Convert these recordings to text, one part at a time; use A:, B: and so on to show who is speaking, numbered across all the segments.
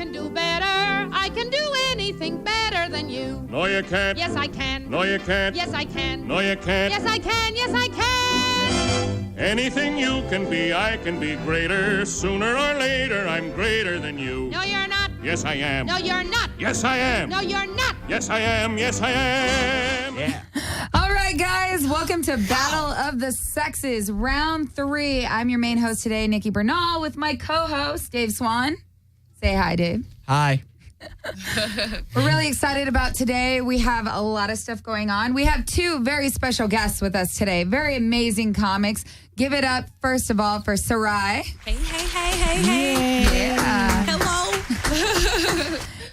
A: can do better. I can do anything better than you.
B: No, you can't.
A: Yes, I can.
B: No, you can't.
A: Yes, I can.
B: No, you can't.
A: Yes, I can. Yes, I can.
B: Anything you can be, I can be greater. Sooner or later, I'm greater than you.
A: No, you're not.
B: Yes, I am.
A: No, you're not.
B: Yes, I am.
A: No, you're not.
B: Yes, I am. Yes, I am.
C: Yeah.
D: All right, guys, welcome to Battle of the Sexes, round 3. I'm your main host today, Nikki Bernal, with my co-host, Dave Swan. Say hi, Dave.
C: Hi.
D: We're really excited about today. We have a lot of stuff going on. We have 2 very special guests with us today. Very amazing comics. Give it up, first of all, for Sarai.
E: Hey.
D: Yeah.
E: Hello.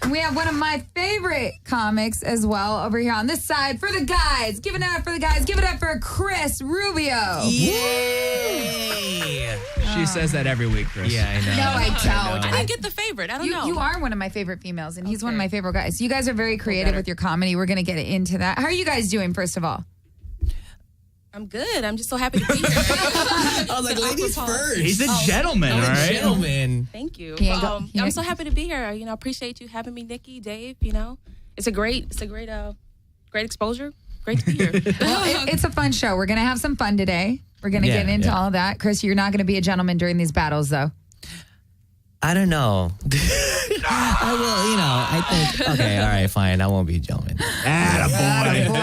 D: And we have one of my favorite comics as well over here on this side for the guys. Give it up for the guys. Give it up for Chris Rubio.
C: Yay! She says that every week, Chris.
E: Yeah, I know.
D: No, I don't.
E: I didn't get the favorite. I don't know.
D: You are one of my favorite females, and he's one of
E: Okay.
D: my favorite guys. You guys are very creative with your comedy. We're going to get into that. How are you guys doing, first of all?
E: I'm good. I'm just so happy to be here.
F: I was like, ladies first.
C: He's a gentleman, all right?
F: Gentleman.
E: Thank you.
D: He ain't go- he
E: I'm
D: ain't-
E: so happy to be here. You know, appreciate you having me, Nikki, Dave. You know, it's a great exposure. Great to be here.
D: Well, it's a fun show. We're going to have some fun today. We're going to
F: Yeah,
D: get into
F: yeah.
D: all of that. Chris, you're not going to be a gentleman during these battles, though.
F: I don't know. I will, I think, okay, all right, fine. I won't be a gentleman.
D: Attaboy.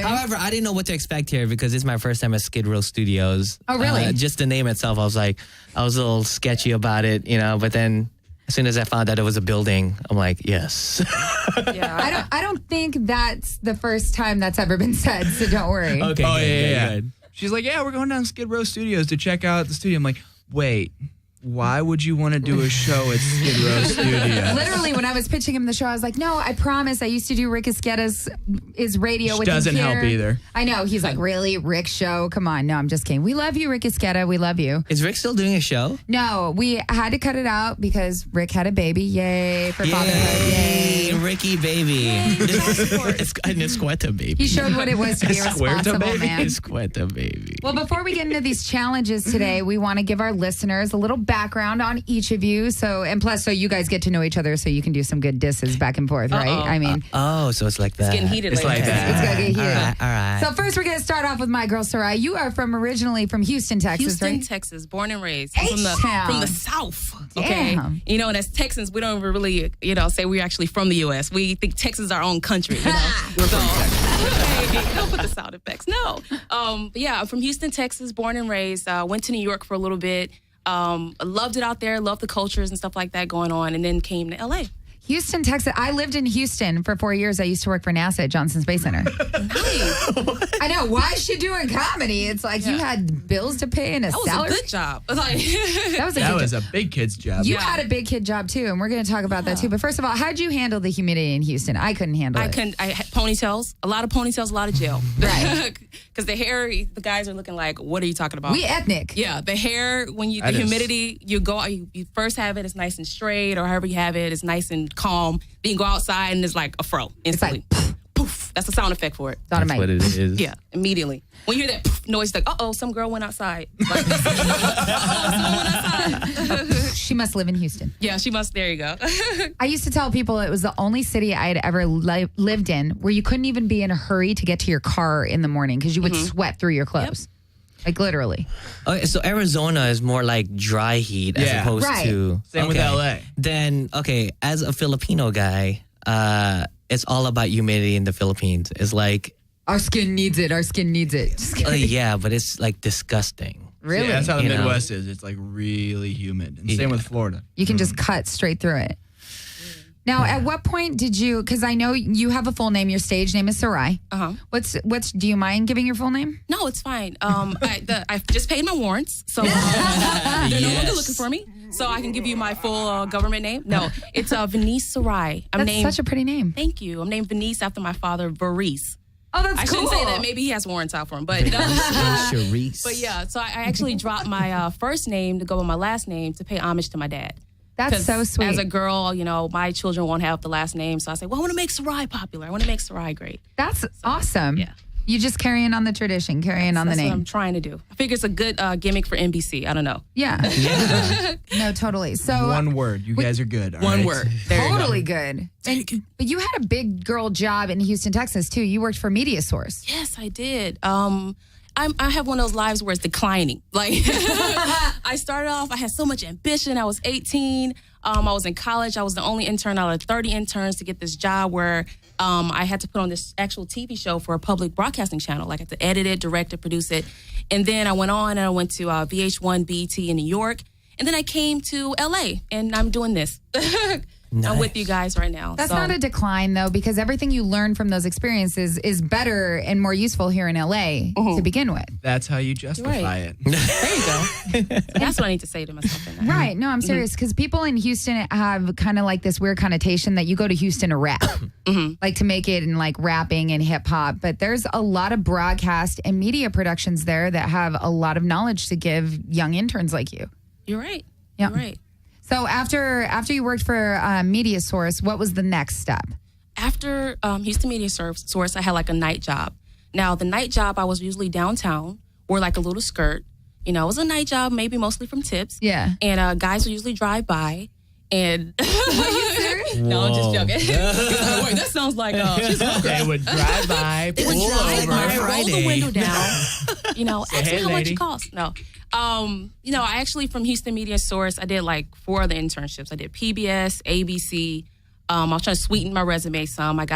F: However, I didn't know what to expect here because it's my first time at Skidrow Studios.
D: Oh, really?
F: Just the name itself, I was a little sketchy about it, but then as soon as I found out it was a building, I'm like, yes.
E: Yeah.
D: I don't think that's the first time that's ever been said, so don't worry.
F: Okay,
C: Oh,
F: good,
C: yeah.
F: good.
C: She's like, yeah, we're going down Skid Row Studios to check out the studio. I'm like, wait, why would you want to do a show at Skid Row Studios?
D: Literally, when I was pitching him the show, I was like, no, I promise. I used to do Rick Esqueda's radio
C: Which
D: with him
C: doesn't
D: here.
C: help either.
D: I know. He's like, really? Rick show? Come on. No, I'm just kidding. We love you, Rick Esqueda. We love you.
F: Is Rick still doing a show?
D: No, we had to cut it out because Rick had a baby. Yay for fatherhood. Yay.
F: Ricky baby. It's Esqueta baby.
D: He showed what it was to be a
C: Esquerta
D: responsible
C: baby?
D: man.
F: Esqueta baby.
D: Well, before we get into these challenges today, we want to give our listeners a little background on each of you. So you guys get to know each other so you can do some good disses back and forth, right? I mean,
F: Oh, so it's like that.
E: It's getting heated
C: It's
E: later.
C: like that.
D: it's going to get heated.
F: All right.
D: So first, we're going to start off with my girl, Sarai. You are originally from Houston, Texas,
E: Houston,
D: right?
E: Texas, born and raised. I'm
D: H-Town.
E: from the South. Okay.
D: Damn.
E: And as Texans, we don't really, say we're actually from the U.S. We think Texas is our own country. We're from Texas. Don't put the sound effects. No. I'm from Houston, Texas, born and raised. Went to New York for a little bit. Loved it out there. Loved the cultures and stuff like that going on. And then came to L.A.
D: Houston, Texas. I lived in Houston for 4 years. I used to work for NASA at Johnson Space Center.
E: Nice.
D: I know. Why is she doing comedy? It's like you had bills to pay and a
E: That was
D: salary.
E: a good job.
D: That was a
C: That
D: good
C: was
D: job.
C: a big kid's job.
D: You had a big kid job too, and we're going to talk about that too. But first of all, how'd you handle the humidity in Houston? I couldn't handle it.
E: I had ponytails, a lot of ponytails, a lot of gel.
D: Right.
E: Because the hair, the guys are looking like, what are you talking about?
D: We ethnic.
E: Yeah, the hair, when the
C: That is-
E: humidity, you first have it, it's nice and straight, or however you have it, it's nice and calm. Then you go outside and it's like a fro instantly.
D: like,
E: poof. That's the sound effect for it.
F: That's
D: Dynamite.
F: what it is.
E: Yeah, immediately. When you hear that poof noise, it's like, some girl went outside. Like, someone went outside.
D: She must live in Houston.
E: Yeah, she must. There you go.
D: I used to tell people it was the only city I had ever lived in where you couldn't even be in a hurry to get to your car in the morning because you would sweat through your clothes. Like literally.
F: Okay, so Arizona is more like dry heat as
C: Yeah.
F: opposed
D: Right.
F: to
C: Same with LA.
F: Then as a Filipino guy, it's all about humidity in the Philippines. It's like
D: Our skin needs it. Our skin needs it. Just kidding.
F: yeah, but it's like disgusting.
D: Really?
C: Yeah, that's how the
F: You know.
C: Midwest is. It's like really humid. And same with Florida.
D: You can just cut straight through it. Now, at what point did you, because I know you have a full name, your stage name is Sarai. Do you mind giving your full name?
E: No, it's fine. I just paid my warrants, so they're no longer looking for me. So I can give you my full government name. No, it's Venice Sarai.
D: That's such a pretty name.
E: Thank you. I'm named Venice after my father, Varice.
D: Oh, that's
E: I
D: cool.
E: shouldn't say that. Maybe he has warrants out for him, but
F: Charisse.
E: but yeah. So I actually dropped my first name to go with my last name to pay homage to my dad.
D: That's
E: 'Cause
D: so sweet.
E: As a girl, my children won't have the last name, so I say, well, I want to make Sarai popular. I want to make Sarai great.
D: That's awesome.
E: Yeah.
D: You just carrying on the tradition, carrying on the
E: That's
D: name.
E: what I'm trying to do. I figure it's a good gimmick for NBC. I don't know.
D: Yeah. No, totally. So
C: One word. You guys are good. all
E: One
C: right?
E: word. There you go.
D: totally good. But you had a big girl job in Houston, Texas, too. You worked for Media Source.
E: Yes, I did. I have one of those lives where it's declining. Like, I started off, I had so much ambition. I was 18. I was in college. I was the only intern out of 30 interns to get this job where I had to put on this actual TV show for a public broadcasting channel. Like, I had to edit it, direct it, produce it. And then I went on and I went to VH1, BET in New York. And then I came to LA and I'm doing this. I'm with you guys right now.
D: That's not a decline, though, because everything you learn from those experiences is better and more useful here in LA to begin with.
C: That's how you justify it.
E: There you go. That's what I need to say to myself. In that.
D: Right. No, I'm serious, because people in Houston have kind of like this weird connotation that you go to Houston to rap, like to make it in like rapping and hip hop. But there's a lot of broadcast and media productions there that have a lot of knowledge to give young interns like you.
E: You're right.
D: Yeah.
E: You're right.
D: So after you worked for Media Source, what was the next step?
E: After Houston Media Source, I had like a night job. Now, the night job, I was usually downtown, wore like a little skirt. You know, it was a night job, maybe mostly from tips.
D: Yeah.
E: And guys would usually drive by. And
D: Are you serious?
E: no, I'm just joking. Wait, that sounds like she's a
C: They would drive by,
E: They would
C: pull
E: drive
C: over.
E: by, roll the window down. You know,
C: Say,
E: ask me
C: "Hey,
E: how much
C: lady."
E: it costs. No. You know, I actually, from Houston Media Source, I did like 4 other internships. I did PBS, ABC. I was trying to sweeten my resume some. I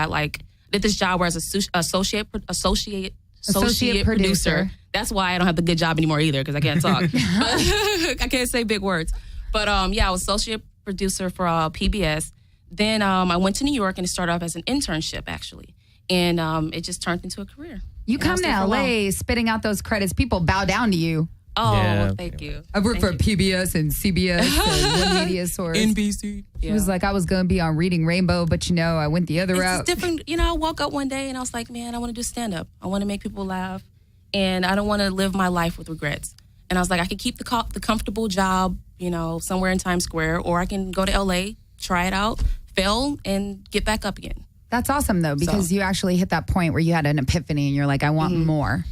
E: did this job where I was associate producer. That's why I don't have the good job anymore either, because I can't talk. I can't say big words. But yeah, I was associate producer for PBS. Then I went to New York and it started off as an internship, actually. And it just turned into a career.
D: You
E: And I
D: come
E: was
D: to
E: there for a while.
D: LA spitting out those credits. People bow down to you.
E: Oh,
F: Yeah.
E: thank you.
D: I've worked
E: Thank
D: for
E: you.
D: PBS and CBS and One Media Source.
C: NBC.
D: She was like, I was going to be on Reading Rainbow, but you know, I went the other
E: It's
D: route.
E: just different. You know, I woke up one day and I was like, man, I want to do stand-up. I want to make people laugh. And I don't want to live my life with regrets. And I was like, I could keep the comfortable job, you know, somewhere in Times Square, or I can go to LA, try it out, fail, and get back up again.
D: That's awesome, though, because you actually hit that point where you had an epiphany and you're like, I want more.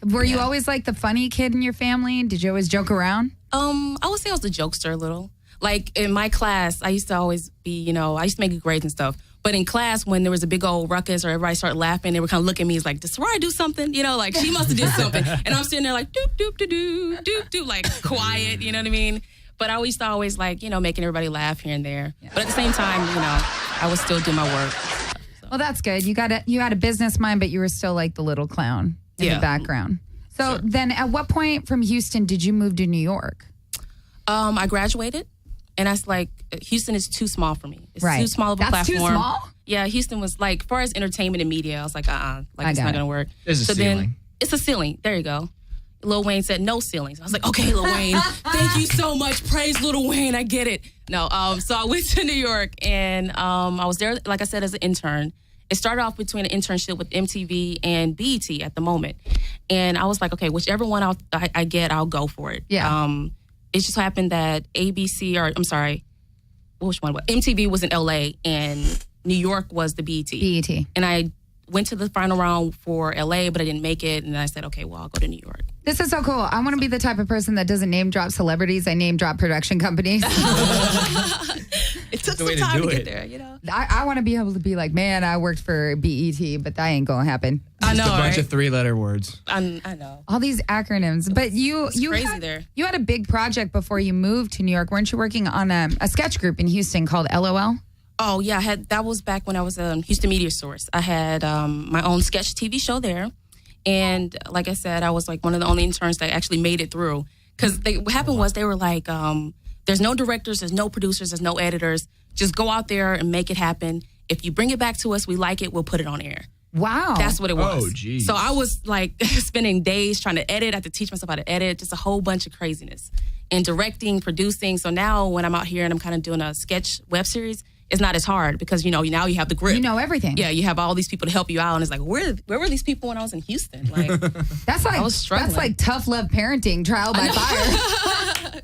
D: Were you always like the funny kid in your family? Did you always joke around?
E: I would say I was a jokester a little. Like in my class, I used to always be, you know, I used to make good grades and stuff. But in class, when there was a big old ruckus or everybody started laughing, they would kind of look at me as like, did Soraya do something? You know, like she must have did something. And I'm sitting there like, doop, doop, doop, doop, doop, doop, like quiet, you know what I mean? But I used to always like, you know, making everybody laugh here and there. Yeah. But at the same time, you know, I would still do my work.
D: Well, that's good. You had a business mind, but you were still like the little clown in the background. So then at what point from Houston did you move to New York?
E: I graduated, and I was like, Houston is too small for me. It's
D: Right.
E: too small of a
D: That's
E: platform.
D: too small?
E: Yeah, Houston was like, as far as entertainment and media, I was like, like it's
D: got
E: not
D: it.
E: going to work.
C: There's a
E: Then
C: ceiling.
E: it's a ceiling. There you go. Lil Wayne said no ceilings. I was like, okay, Lil Wayne, thank you so much. Praise Lil Wayne. I get it. No, so I went to New York, and I was there, like I said, as an intern. It started off between an internship with MTV and BET at the moment. And I was like, okay, whichever one I get, I'll go for it.
D: Yeah.
E: It just happened that which one? MTV was in LA and New York was the BET.
D: BET.
E: And I went to the final round for LA, but I didn't make it. And I said, okay, well, I'll go to New York.
D: This is so cool. I want to be the type of person that doesn't name drop celebrities. I name drop production companies.
E: It took
C: the way
E: some
C: to
E: time
C: do
E: to get
C: it.
E: there, you know?
D: I want to be able to be like, man, I worked for BET, but that ain't going to happen.
E: I know,
C: Just a bunch
E: right?
C: of 3-letter words.
E: I know.
D: All these acronyms. But you
E: crazy
D: had,
E: there.
D: You had a big project before you moved to New York. Weren't you working on a sketch group in Houston called LOL?
E: Oh, yeah. That was back when I was a Houston Media Source. I had my own sketch TV show there. And like I said, I was like one of the only interns that actually made it through. Because what happened was they were like, there's no directors, there's no producers, there's no editors. Just go out there and make it happen. If you bring it back to us, we like it, we'll put it on air.
D: Wow.
E: That's what it was.
C: Oh, geez.
E: So I was like spending days trying to edit. I had to teach myself how to edit, just a whole bunch of craziness. And directing, producing. So now when I'm out here and I'm kind of doing a sketch web series, it's not as hard because, you know, now you have the grip.
D: You know everything.
E: Yeah, you have all these people to help you out. And it's like, where were these people when I was in Houston? Like,
D: I
E: was struggling.
D: That's like tough love parenting, trial by fire.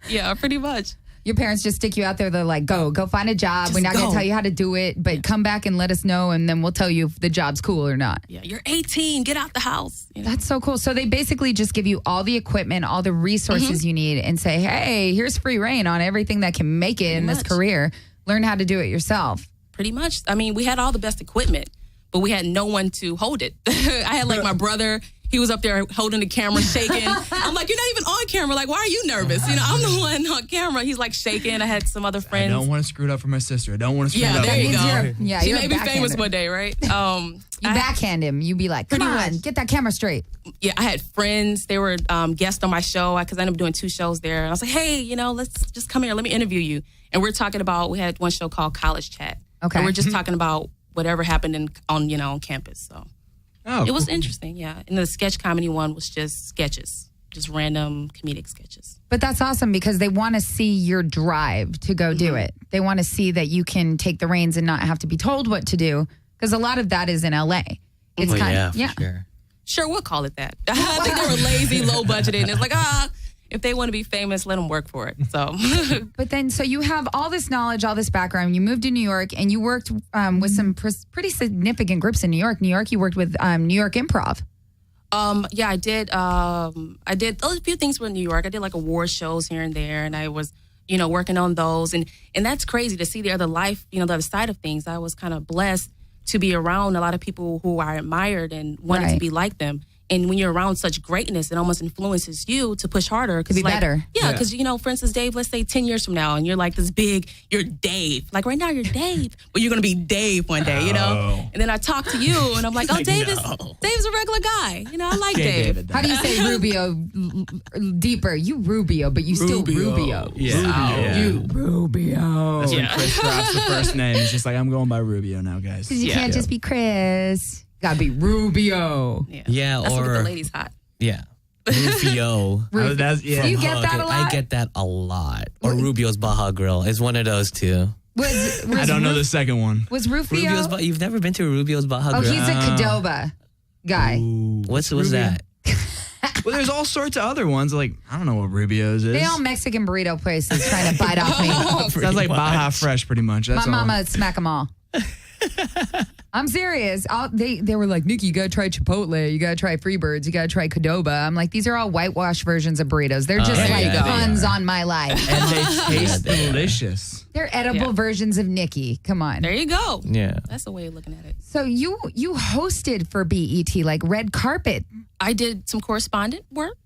E: yeah, pretty much.
D: Your parents just stick you out there. They're like, go find a job.
E: Just
D: We're not going
E: go.
D: to tell you how to do it, but come back and let us know, and then we'll tell you if the job's cool or not.
E: Yeah, you're 18. Get out the house. You know?
D: That's so cool. So they basically just give you all the equipment, all the resources you need, and say, hey, here's free reign on everything that can make it in this
E: much.
D: career. Learn how to do it yourself.
E: Pretty much. I mean, we had all the best equipment, but we had no one to hold it. I had like my brother. He was up there holding the camera, shaking. I'm like, you're not even on camera. Like, why are you nervous? You know, I'm the one on camera. He's like shaking. I had some other
C: I
E: friends.
C: don't want to screw it up for my sister. I don't want to screw it
E: Yeah,
C: up.
E: there you go. She
D: you're a
E: may be famous
D: backhander.
E: one day, right?
D: You backhand him. You be like, come
E: Pretty
D: on,
E: much.
D: get that camera straight.
E: Yeah, I had friends. They were guests on my show because I ended up doing 2 shows there. And I was like, hey, you know, let's just come here. Let me interview you. And we're talking about, we had one show called College Chat.
D: Okay.
E: And we're just talking about whatever happened on campus. So
C: Oh,
E: it was
C: cool.
E: interesting, yeah. And the sketch comedy one was just sketches, just random comedic sketches.
D: But that's awesome because they want to see your drive to go do it. They want to see that you can take the reins and not have to be told what to do because a lot of that is in LA. It's
F: Well,
D: kind
F: yeah,
D: of,
F: for sure.
E: Sure, we'll call it that. I think they were lazy, low budgeted. And it's like, if they want to be famous, let them work for it. So,
D: But then, so you have all this knowledge, all this background. You moved to New York and you worked with some pretty significant groups in New York. New York, you worked with New York Improv.
E: yeah, I did. I did a few things with New York. I did like award shows here and there, and I was, working on those. And that's crazy to see the other life, the other side of things. I was kind of blessed to be around a lot of people who I admired and wanted to
D: Right.
E: be like them. And when you're around such greatness, it almost influences you to push harder.
D: To be better.
E: Yeah, because, for instance, Dave, let's say 10 years from now, and you're like this big, you're Dave. Like right now, you're Dave, but you're going to be Dave one day,
C: Oh.
E: And then I talk to you, and I'm like, oh, Dave's a regular guy. I like Dave.
D: How do you say Rubio deeper? You Rubio, but you still Rubio.
C: Yeah.
D: You Rubio.
C: That's when Chris drops the first name. He's just like, I'm going by Rubio now, guys.
D: Because you can't just be Chris. Gotta be Rubio.
F: Yeah,
E: That's what
F: or
E: the ladies hot.
F: yeah, Rufio.
C: Oh, that's, yeah.
D: You get that a lot?
F: I get that a lot. Or Rubio's Baja Grill. It's one of those two.
D: Was
C: I don't know the second one.
D: Was Rufio?
F: You've never been to Rubio's Baja
D: Oh,
F: Grill?
D: he's a Cadoba guy.
F: What's that?
C: Well, there's all sorts of other ones. Like, I don't know what Rubio's is.
D: They all Mexican burrito places trying to bite off me.
C: Sounds like Baja Fresh, pretty much. That's
D: My
C: all.
D: mama smack them all. I'm serious. They were like, Nikki, you gotta try Chipotle. You gotta try Freebirds. You gotta try Cadoba. I'm like, these are all whitewashed versions of burritos. They're just
C: there
D: like
C: you go.
D: puns on my life.
C: And they taste delicious.
D: They're edible versions of Nikki. Come on.
E: There you go.
F: Yeah.
E: That's the way of looking at it.
D: So you hosted for BET, like red carpet.
E: I did some correspondent work.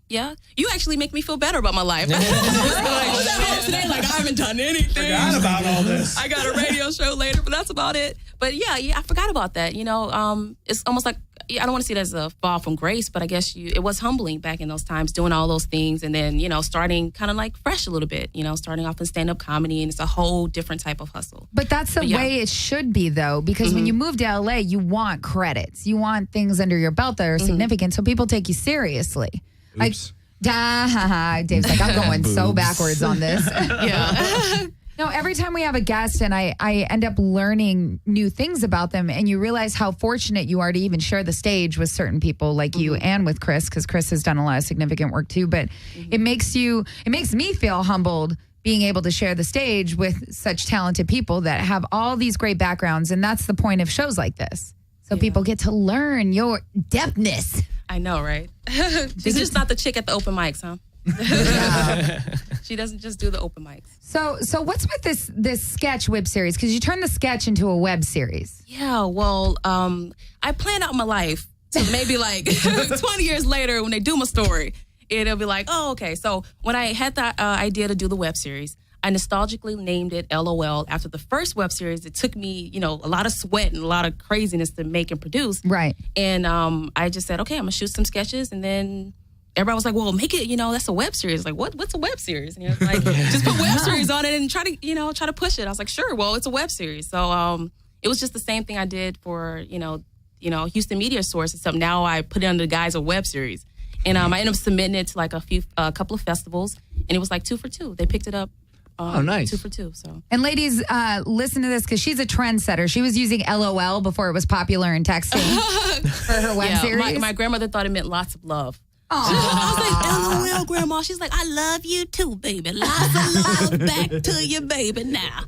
E: Yeah. You actually make me feel better about my life. I was at home today, like, I haven't done anything.
C: Forgot about all this.
E: I got a radio show later, but that's about it. But yeah, I forgot about that. It's almost like, I don't want to see it as a fall from grace, but I guess it was humbling back in those times, doing all those things and then, starting kind of like fresh a little bit, starting off in stand-up comedy, and it's a whole different type of hustle.
D: But that's the way it should be, though, because when you move to LA, you want credits. You want things under your belt that are significant, so people take you seriously. Like,
C: Oops.
D: Dave's like, I'm going so backwards on this.
E: Yeah.
D: No, every time we have a guest and I end up learning new things about them, and you realize how fortunate you are to even share the stage with certain people like you and with Chris, because Chris has done a lot of significant work too. But it makes me feel humbled being able to share the stage with such talented people that have all these great backgrounds. And that's the point of shows like this. So people get to learn your depthness.
E: I know, right? She's just not the chick at the open mics, huh? She doesn't just do the open mics.
D: So what's with this sketch web series? Because you turned the sketch into a web series.
E: Yeah, well, I planned out my life. So maybe like 20 years later when they do my story, it'll be like, oh, okay. So when I had the idea to do the web series, I nostalgically named it LOL after the first web series. It took me, a lot of sweat and a lot of craziness to make and produce.
D: Right.
E: And I just said, okay, I'm going to shoot some sketches. And then everybody was like, well, make it, that's a web series. Like, what's a web series? And he was like, just put web series on it and try to push it. I was like, sure, well, it's a web series. So it was just the same thing I did for, Houston Media Source, except now I put it under the guise of web series. And I ended up submitting it to like a couple of festivals, and it was like 2 for 2. They picked it up.
C: Oh, nice.
E: 2 for 2. So.
D: And ladies, listen to this because she's a trendsetter. She was using LOL before it was popular in texting for her web series.
E: My grandmother thought it meant lots of love. I was like, LOL, Grandma. She's like, I love you too, baby. Lots of love back to you, baby, now.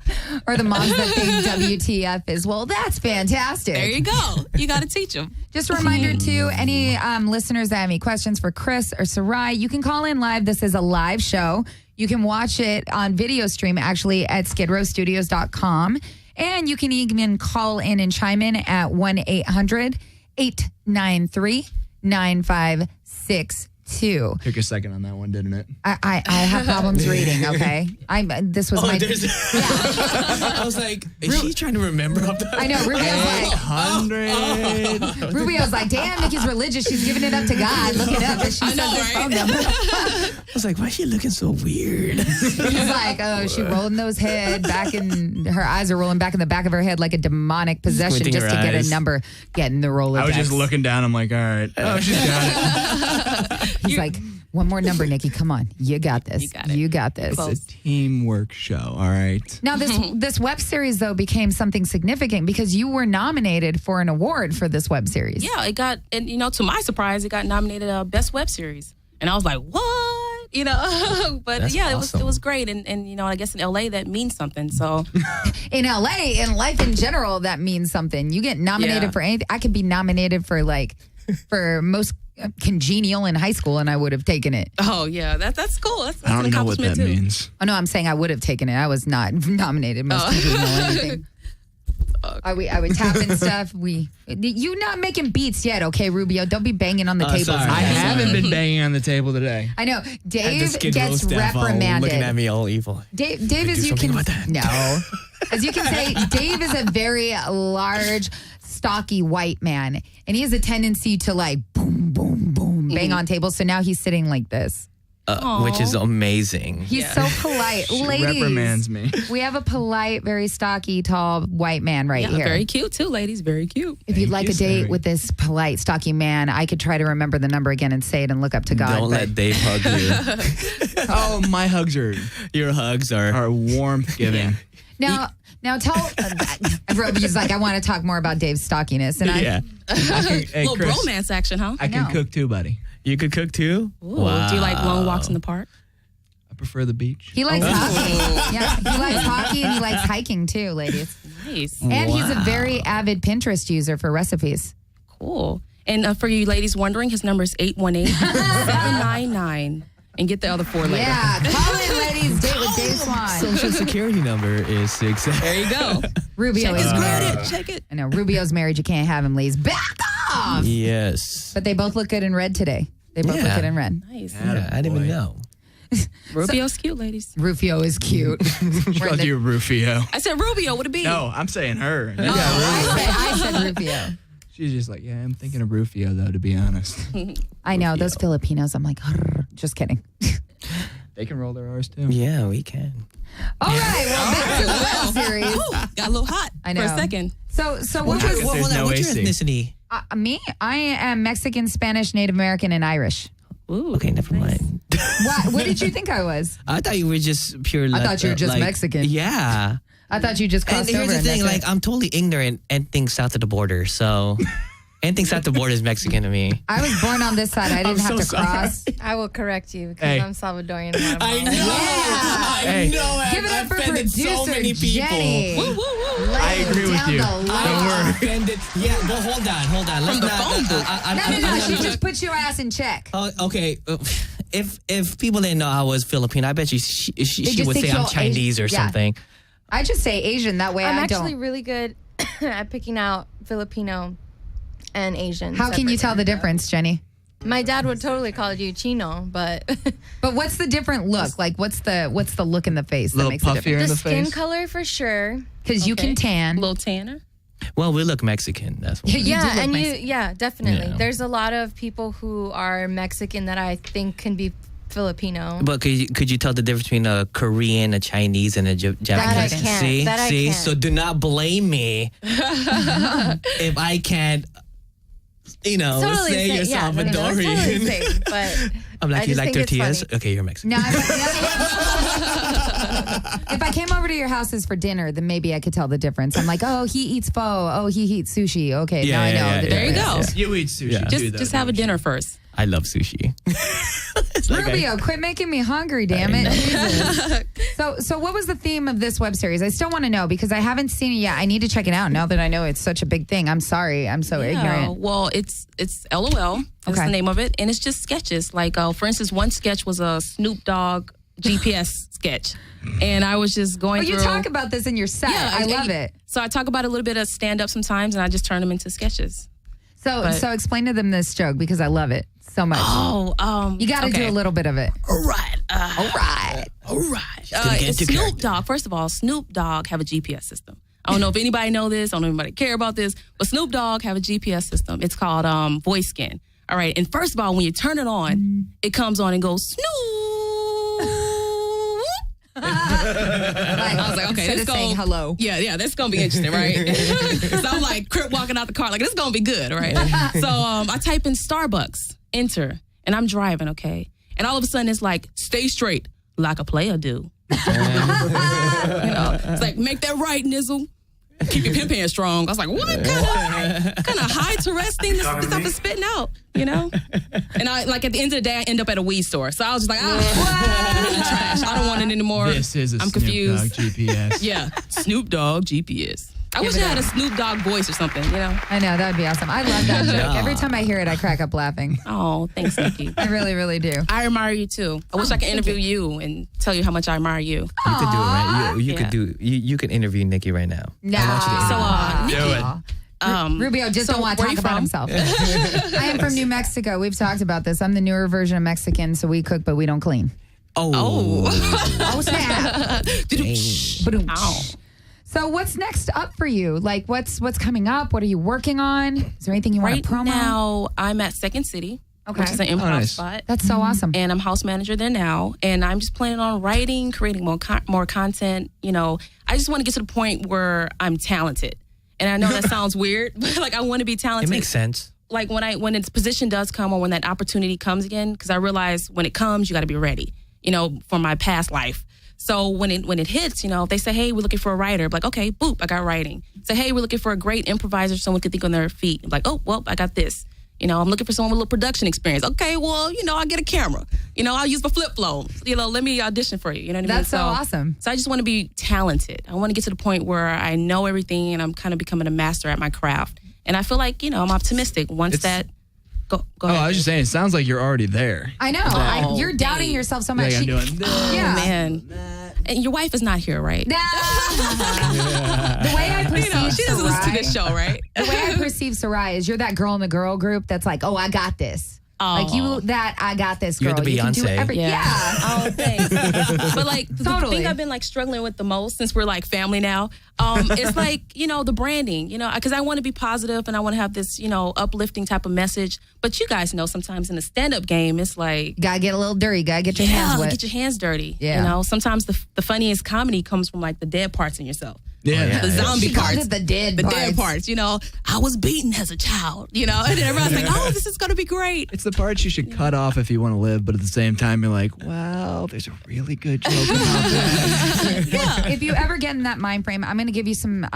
D: Or the moms that think WTF is, well, that's fantastic.
E: There you go. You got to teach them.
D: Just a reminder to any listeners that have any questions for Chris or Sarai, you can call in live. This is a live show. You can watch it on video stream actually at skidrowstudios.com. And you can even call in and chime in at 1-800-893-9562.
C: Took a second on that one, didn't it?
D: I have problems reading, okay? This was my...
F: I was like, is she trying to remember?
D: I know, Rubio's like, damn, Nikki's religious. She's giving it up to God. Look it up. And she says this phone number.
F: I was like, why is she looking so weird?
D: She's like, oh, she rolling those head back in, her eyes are rolling back in the back of her head like a demonic possession
F: Squinting
D: just
F: her
D: to get a
F: eyes.
D: number, getting the Rolodex.
C: I was just looking down. I'm like, all right. Oh, she's got it.
D: He's like, one more number, Nikki. Come on. You got this.
E: You got it.
D: You got this.
C: It's a teamwork show, all right?
D: Now, this web series, though, became something significant because you were nominated for an award for this web series.
E: Yeah, it got, and to my surprise, it got nominated Best Web Series. And I was like, what? But
F: That's
E: yeah,
F: awesome.
E: it was great. And I guess in LA that means something. So
D: In LA, in life in general, that means something. You get nominated
E: Yeah.
D: for anything. I could be nominated for most congenial in high school, and I would have taken it.
E: oh yeah, that's cool. That's
C: I
E: an
C: don't know what
E: accomplishment
C: that
E: too.
C: means.
D: Oh no, I'm saying I would have taken it. I was not nominated most congenial or anything. I would tap and stuff. You not making beats yet, okay, Rubio? Don't be banging on the tables.
F: sorry.
C: I
F: Yeah.
C: haven't been banging on the table today.
D: I know.
F: And the
D: Dave
F: Skid Row
D: gets
F: staff all
D: reprimanded.
F: looking at me all evil.
D: Dave,
F: do
D: as you
F: something
D: can
F: about that.
D: no, as you can say, Dave is a very large, stocky white man, and he has a tendency to like boom, boom, boom, bang on tables. So now he's sitting like this.
F: Which is amazing.
D: He's so polite,
C: She
D: ladies.
C: reprimands me.
D: We have a polite, very stocky, tall white man right
E: Yeah,
D: here.
E: very cute too, ladies. Very cute.
D: If you'd
C: Thank
D: like
C: you,
D: a date
C: Sarah.
D: with this polite, stocky man, I could try to remember the number again and say it and look up to God.
F: Don't
D: but-
F: let Dave hug you.
C: Oh, my hugs are
F: Your hugs are.
C: warmth giving.
D: Now tell Roby's like, I want to talk more about Dave's stockiness, and
F: Yeah.
C: Hey,
E: Little
C: Chris,
E: bromance action, huh?
C: I can
D: know.
C: cook too, buddy.
F: You could cook too?
E: Ooh, do you like long walks in the park?
C: I prefer the beach.
D: he likes hockey. Yeah, he likes hockey and he likes hiking too, ladies.
E: Nice.
D: And he's a very avid Pinterest user for recipes.
E: Cool. And for you ladies wondering, his number is 818-799. And get the other four later.
D: Yeah, call in, ladies. Date with Dave Swan.
F: Social security number is 6.
E: There you go.
D: Rubio is married.
E: Check it.
D: I know Rubio's married. You can't have him, ladies. Back off.
F: Yes.
D: But they both look good in red today. They both look
F: Yeah.
D: good in red.
E: Nice.
F: Yeah, I didn't even know.
E: Rubio's cute, ladies.
D: Rufio is cute.
C: She called you Rufio.
E: I said Rubio with a B.
C: No, I'm saying her.
D: I said Rufio.
C: She's just like, yeah, I'm thinking of Rufio, though, to be honest.
D: I know those Filipinos. I'm like, "Arr." Just kidding.
C: They can roll their R's, too.
F: Yeah, we can.
D: All right, well, back to the web series.
E: Ooh, got a little hot
D: I know.
E: for a second.
D: So what
C: Well,
D: was
C: hold on,
F: What's your
C: AC.
F: ethnicity?
D: me? I am Mexican, Spanish, Native American, and Irish.
E: Ooh,
F: Okay, never mind.
D: What did you think I was?
F: I thought you were just pure.
D: I thought you were just Mexican.
F: Yeah.
D: I thought you just
F: And
D: crossed
F: here's
D: over.
F: the
D: and
F: thing,
D: that's
F: like
D: it.
F: I'm totally ignorant anything south of the border, so anything south of the border is Mexican to me.
D: I was born on this side. I didn't have to cross.
G: I will correct you because
C: Hey.
G: I'm Salvadorian. Guatemala.
C: Hey,
D: Give it up for producer Jenny.
E: Woo, woo, woo.
C: I agree with
D: Down
C: you.
D: the
C: Don't
D: line.
C: worry.
F: Offended. Yeah, well, hold on. Let's
E: the
F: not.
E: phone booth.
D: No. She just put your ass in check.
F: Okay. If people didn't know I was Filipino, I bet you she
D: just
F: would
D: think
F: say I'm
D: you're
F: Chinese or
D: Asian. Yeah.
F: something.
D: I just say Asian. That way
G: I'm
D: I
G: actually
D: don't.
G: really good at picking out Filipino and Asian.
D: How can you tell the difference, Jenny?
G: My dad would totally call you Chino, but
D: But what's the different look? Like, what's the look in the face that
C: Little
D: makes a difference?
C: puffier in
G: the
C: the
G: skin
C: face.
G: color for sure.
D: Because you can tan.
E: A little tanner.
F: Well, we look Mexican. That's what.
D: You do
G: Yeah,
D: look
G: and
D: Mexican.
G: yeah, definitely.
F: Yeah.
G: There's a lot of people who are Mexican that I think can be Filipino.
F: But could you tell the difference between a Korean, a Chinese, and a Japanese?
G: I can't.
F: See,
G: That I
F: see.
G: can't.
F: So do not blame me if I can't.
G: Totally
F: say you're
G: yeah, no, that's
F: Salvadorian.
G: totally safe, but
F: I'm like,
G: I
F: you
G: just
F: like
G: think it's
F: tortillas?
G: funny.
F: Okay, you're Mexican.
D: Now, if I came over over to your houses for dinner, then maybe I could tell the difference. I'm like, oh, he eats pho. Oh, he eats sushi. Okay, now I know.
E: There you go.
C: You eat sushi
F: Yeah.
C: too,
E: Just have a dinner first.
F: I love sushi. It's like
D: Rubio, quit making me hungry, damn it. Jesus. So what was the theme of this web series? I still want to know because I haven't seen it yet. I need to check it out now that I know it's such a big thing. I'm sorry. I'm so ignorant.
E: Well, it's LOL. That's
D: Okay.
E: the name of it. And it's just sketches. Like, for instance, one sketch was a Snoop Dogg GPS sketch. And I was just going through.
D: You talk about this in your set. I love it.
E: So I talk about a little bit of stand-up sometimes, and I just turn them into sketches.
D: So explain to them this joke because I love it so much. You got to do a little bit of it.
E: All right.
D: All right.
E: It's Snoop Dogg. First of all, Snoop Dogg have a GPS system. I don't know if anybody know this. I don't know if anybody care about this. But Snoop Dogg have a GPS system. It's called voice scan. All right. And first of all, when you turn it on, it comes on and goes, Snoop. I was like, okay,
D: instead
E: this
D: of
E: going
D: saying hello.
E: Yeah, this gonna be interesting, right? So I'm like, Crip walking out the car, like this gonna be good, right? So I type in Starbucks, enter, and I'm driving, okay, and all of a sudden it's like, stay straight, like a player do. It's like, make that right, Nizzle. Keep your pimp hand strong. I was like, what kind of high Tourette's thing this stuff is spitting out, And I like at the end of the day, I end up at a weed store. So I was just like, put it in the trash. I don't want it anymore.
C: This is a
E: I'm
C: Snoop
E: confused.
C: Dogg GPS.
E: Yeah, Snoop Dogg GPS. I wish I had a Snoop Dogg voice or something,
D: I know, that would be awesome. I love that joke. Every time I hear it, I crack up laughing.
E: Oh, thanks, Nikki.
D: I really, really do.
E: I admire you too. I wish I could interview you and tell you how much I admire you.
F: You could do it, right? You
E: Yeah.
F: could do. You could interview Nikki right now.
E: So,
D: Rubio just
E: so
D: don't want to
E: where
D: talk
E: you
D: about
E: from?
D: himself. I am from New Mexico. We've talked about this. I'm the newer version of Mexican, so we cook, but we don't clean.
F: Oh.
D: Oh, snap. Ba-doom.
E: Ow.
D: So what's next up for you? Like, what's coming up? What are you working on? Is there anything you want
E: Right
D: to promo?
E: now, I'm at Second City,
D: Okay.
E: which is an improv
C: nice.
E: spot.
D: That's so awesome.
E: And I'm house manager there now. And I'm just planning on writing, creating more content. I just want to get to the point where I'm talented. And I know that sounds weird, but like I want to be
F: It
E: talented.
F: makes sense.
E: Like when its position does come or when that opportunity comes again, because I realize when it comes, you got to be ready, for my past life. So when it hits, if they say, hey, we're looking for a writer, I'm like, okay, boop, I got writing. Say, hey, we're looking for a great improviser, someone can think on their feet. I'm like, oh, well, I got this. I'm looking for someone with a little production experience. Okay, well, I'll get a camera. I'll use the flip flow. Let me audition for you. You know what I mean?
D: That's so awesome.
E: So I just want to be talented. I want to get to the point where I know everything and I'm kind of becoming a master at my craft. And I feel like, I'm optimistic once that. Go
C: Oh,
E: ahead.
C: I was just saying, it sounds like you're already there.
D: I know. You're doubting yourself so much.
C: Like I'm doing this.
D: Yeah.
E: Man. And your wife is not here, right?
D: The way I perceive
E: She doesn't listen to
D: Sarai-
E: this show, right?
D: The way I perceive Sarai is you're that girl in the girl group that's like, oh, I got this. Like I got this girl.
F: You're the
D: You can do
F: Beyonce.
D: yeah.
E: Oh, thanks. But like
D: Totally.
E: the thing I've been like struggling with the most since we're like family now, it's like, the branding, because I want to be positive and I want to have this, uplifting type of message. But you guys know sometimes in the stand-up game, it's like,
D: Gotta get a little dirty. Gotta get your hands wet.
E: get your hands dirty.
D: Yeah.
E: Sometimes the funniest comedy comes from like the dead parts in yourself.
C: Yeah.
E: The zombie
D: She calls
E: parts.
D: it the dead
E: dead parts. I was beaten as a child, and then everyone's like, oh, this is going to be great.
C: It's the parts you should cut off if you want to live, but at the same time, you're like, well, there's a really good joke about that.
D: If you ever get in that mind frame, I'm going to give you some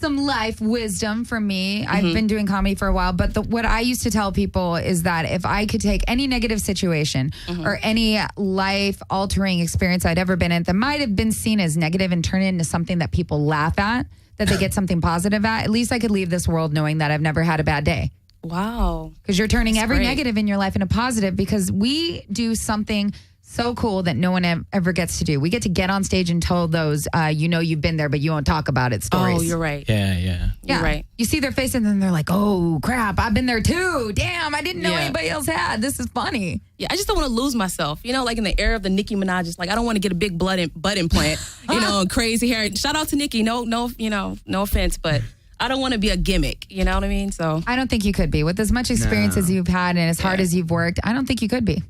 D: life wisdom from me. I've been doing comedy for a while, but what I used to tell people is that if I could take any negative situation or any life altering experience I'd ever been in that might have been seen as negative and turn it into something that people laugh at, that they get something positive at least I could leave this world knowing that I've never had a bad day.
E: Wow.
D: Because you're turning every
E: great.
D: negative in your life into positive because we do something so cool that no one ever gets to do. We get to get on stage and tell those, you've been there, but you won't talk about it stories.
E: Oh, you're right.
F: Yeah.
E: You're right.
D: You see their face and then they're like, oh, crap, I've been there too. Damn, I didn't know
E: Yeah.
D: anybody else had. This is funny.
E: Yeah, I just don't want to lose myself. Like in the era of the Nicki Minaj, it's like I don't want to get a big butt implant, and crazy hair. Shout out to Nicki. No, no offense, but I don't want to be a gimmick. You know what I mean? So
D: I don't think you could be. With as much experience as you've had and as hard as you've worked, I don't think you could be.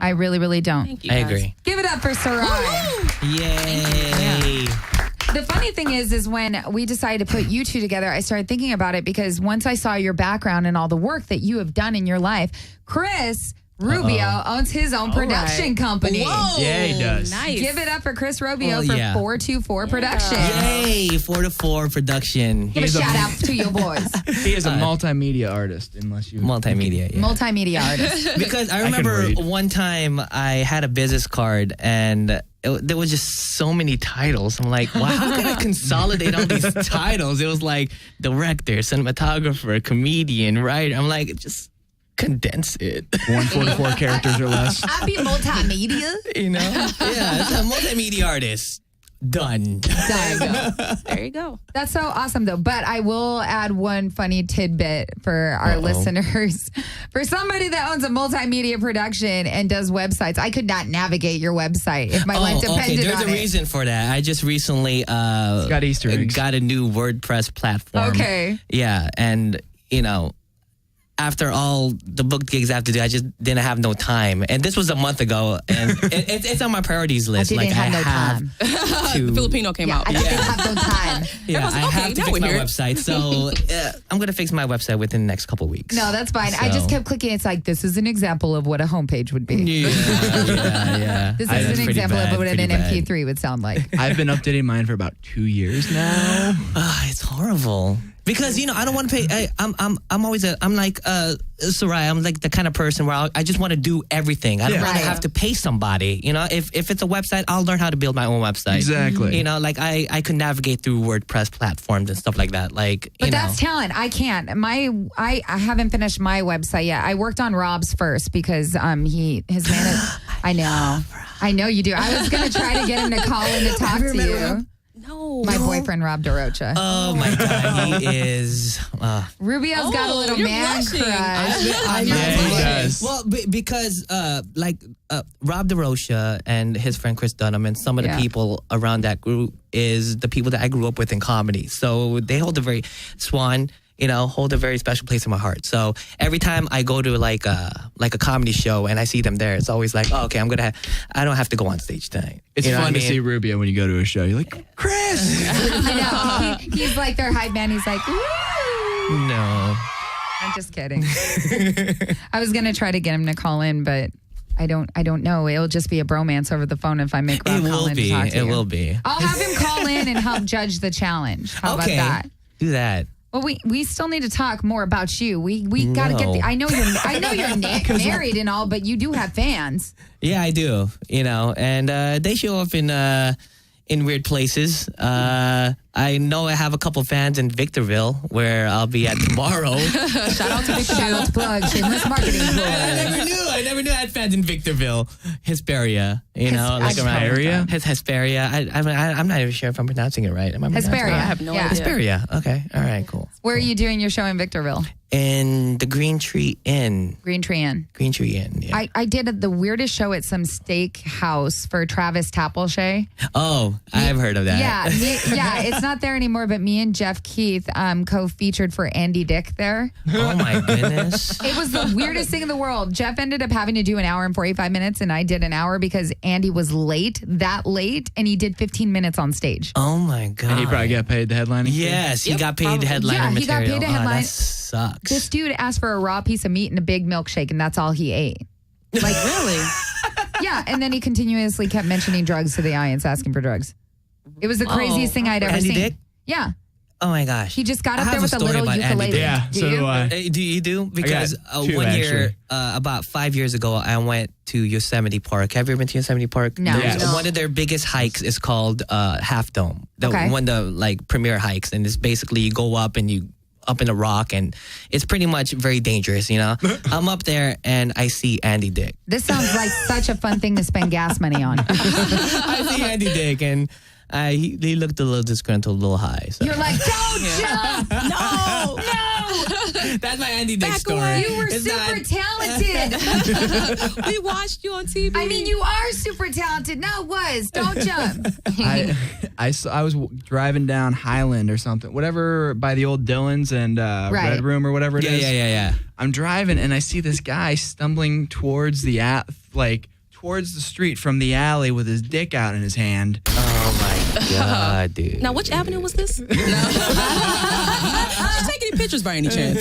D: I really, really don't.
E: thank you.
F: I
E: guys.
F: agree.
D: Give it up for Sarai.
F: Yay.
D: The funny thing is when we decided to put you two together, I started thinking about it because once I saw your background and all the work that you have done in your life, Chris Rubio owns his own production company.
E: Whoa.
C: Yeah, he does.
E: Nice.
D: Give it up for Chris Rubio
F: Well,
D: for
F: yeah.
D: 424 Production.
F: Yay, 4-4 production.
D: Give a shout out to your boys.
C: He is a multimedia artist, unless you
F: Multimedia, yeah.
D: Multimedia artist.
F: Because I
C: can
F: remember
C: read.
F: one time I had a business card and there was just so many titles. I'm like, wow, how can I consolidate all these titles? It was like director, cinematographer, comedian, writer. I'm like, just condense it.
C: 144 characters or less.
D: I'd be multimedia.
F: You know? Yeah, it's a multimedia artist. Done.
D: Done.
E: There you go.
D: That's so awesome, though. But I will add one funny tidbit for our listeners. For somebody that owns a multimedia production and does websites, I could not navigate your website if my life depended
F: There's
D: on
F: a
D: it.
F: reason for that. I just recently
C: got Easter eggs.
F: got a new WordPress platform.
D: Okay.
F: Yeah, and you know, after all the book gigs I have to do, I just didn't have no time. And this was a month ago, and it's on my priorities list.
D: didn't have no time.
E: The Filipino came out.
D: I didn't have no time.
F: Yeah,
E: was
F: I
E: like, okay,
F: have to
E: now
F: fix
E: we
F: my
E: hear it.
F: website. So I'm going to fix my website within the next couple of weeks.
D: No, that's fine. I just
F: So-
D: kept clicking. It's like, this is an example of what a homepage would be.
F: Yeah.
D: This
F: That's
D: is an
F: pretty
D: example
F: bad,
D: of what an
F: pretty bad.
D: MP3 would sound like.
C: I've been updating mine for about 2 years now.
F: It's horrible. Because, you know, I don't want to pay. I'm always I'm like, Sarai, I'm like the kind of person where I just want to do everything. I don't want to
D: Right.
F: have to pay somebody. You know, if it's a website, I'll learn how to build my own website.
C: Exactly.
F: You know, like I could navigate through WordPress platforms and stuff like that. Like,
D: But
F: you
D: that's
F: know.
D: talent. I can't. I haven't finished my website yet. I worked on Rob's first because his man. I know you do. I was gonna try to get him to call in to talk to you.
E: No.
D: My boyfriend Rob DeRocha.
F: Oh my God, he is.
D: Rubio's got a little
E: you're
D: man
E: blushing.
D: crush.
F: I
D: on
F: know.
D: your
C: Yeah, he
D: boy.
C: does.
F: Well, because Rob DeRocha and his friend Chris Dunham and some of the
D: Yeah.
F: people around that group is the people that I grew up with in comedy. So they hold a very hold a very special place in my heart. So every time I go to like a comedy show and I see them there, it's always like, oh, okay, I don't have to go on stage tonight.
C: It's
F: You know
C: fun
F: what I
C: to see
F: mean?
C: Rubio when you go to a show. You're like, Chris!
D: I know. He's like their hype man. He's like, woo.
F: No.
D: I'm just kidding. I was gonna try to get him to call in, but I don't know. It'll just be a bromance over the phone if I make Rob
F: It
D: call
F: will
D: in to
F: be.
D: talk to
F: It
D: you.
F: will be.
D: I'll have him call in and help judge the challenge. How
F: Okay.
D: about that?
F: Do that.
D: Well, we still need to talk more about you. We got to get
F: No.
D: the. I know you're married and all, but you do have fans.
F: Yeah, I do. You know, and they show up in weird places. I know I have a couple fans in Victorville where I'll be at tomorrow.
E: Shout out to Big
D: Shout out to plug shameless marketing.
F: I never knew I had fans in Victorville. Hesperia, you know, like around
C: Hesperia?
F: Hesperia. I'm not even sure if I'm pronouncing it right. Am I pronouncing
D: Hesperia.
F: it?
E: I have no
D: Yeah.
E: idea.
F: Hesperia. Okay. All right. Cool.
D: Where are you doing your show in Victorville?
F: In the Green Tree Inn.
D: Green Tree Inn.
F: Green Tree Inn. Yeah.
D: I did the weirdest show at some steak house for Travis Tapleshay.
F: Oh, I've heard of that.
D: Yeah, it's not there anymore. But me and Jeff Keith co-featured for Andy Dick there.
F: Oh my goodness.
D: It was the weirdest thing in the world. Jeff ended up having to do an hour and 45 minutes, and I did an hour because Andy was late, and he did 15 minutes on stage.
F: Oh my god.
C: And he probably got paid the headlining fee.
F: Yes, he
E: Yep,
F: got paid
E: probably.
F: headliner
D: Yeah, he
F: material.
D: got paid to
F: Oh,
D: headline.
F: that sucks.
D: This dude asked for a raw piece of meat and a big milkshake, and that's all he ate. Like,
E: Really?
D: yeah, and then he continuously kept mentioning drugs to the audience, asking for drugs. It was the craziest thing I'd ever
F: Andy
D: seen.
F: Dick?
D: Yeah,
F: Oh my gosh.
D: he just got
F: I
D: up there
F: have
D: with
F: a
D: a
F: story
D: little
F: about Andy
D: ukulele.
F: Dick.
C: Yeah,
D: Do
C: so
D: you?
C: do I.
F: Do you do? Because
C: two,
F: one year,
C: actually.
F: about 5 years ago, I went to Yosemite Park. Have you ever been to Yosemite Park?
D: No.
C: Yes.
D: No.
F: One of their biggest hikes is called Half Dome.
D: Okay.
F: One of the like premier hikes, and it's basically you go up and you up in a rock, and it's pretty much very dangerous. You know, I'm up there and I see Andy Dick.
D: This sounds like such a fun thing to spend gas money on.
F: I see Andy Dick, and he looked a little disgruntled, a little high. So.
D: You're like, don't jump!
E: No.
F: That's my Andy Dick
E: Back
F: story.
E: away.
D: You were
F: It's
D: super
F: not-
D: talented.
E: We watched you on TV.
D: I mean, you are super talented. No, it was. Don't jump.
C: I was driving down Highland or something, whatever, by the old Dillons and
D: Right.
C: Red Room or whatever it is.
F: Yeah.
C: I'm driving and I see this guy stumbling towards towards the street from the alley with his dick out in his hand.
F: Oh my God, dude.
E: Now, which avenue was this? No. Did you take any pictures by any chance?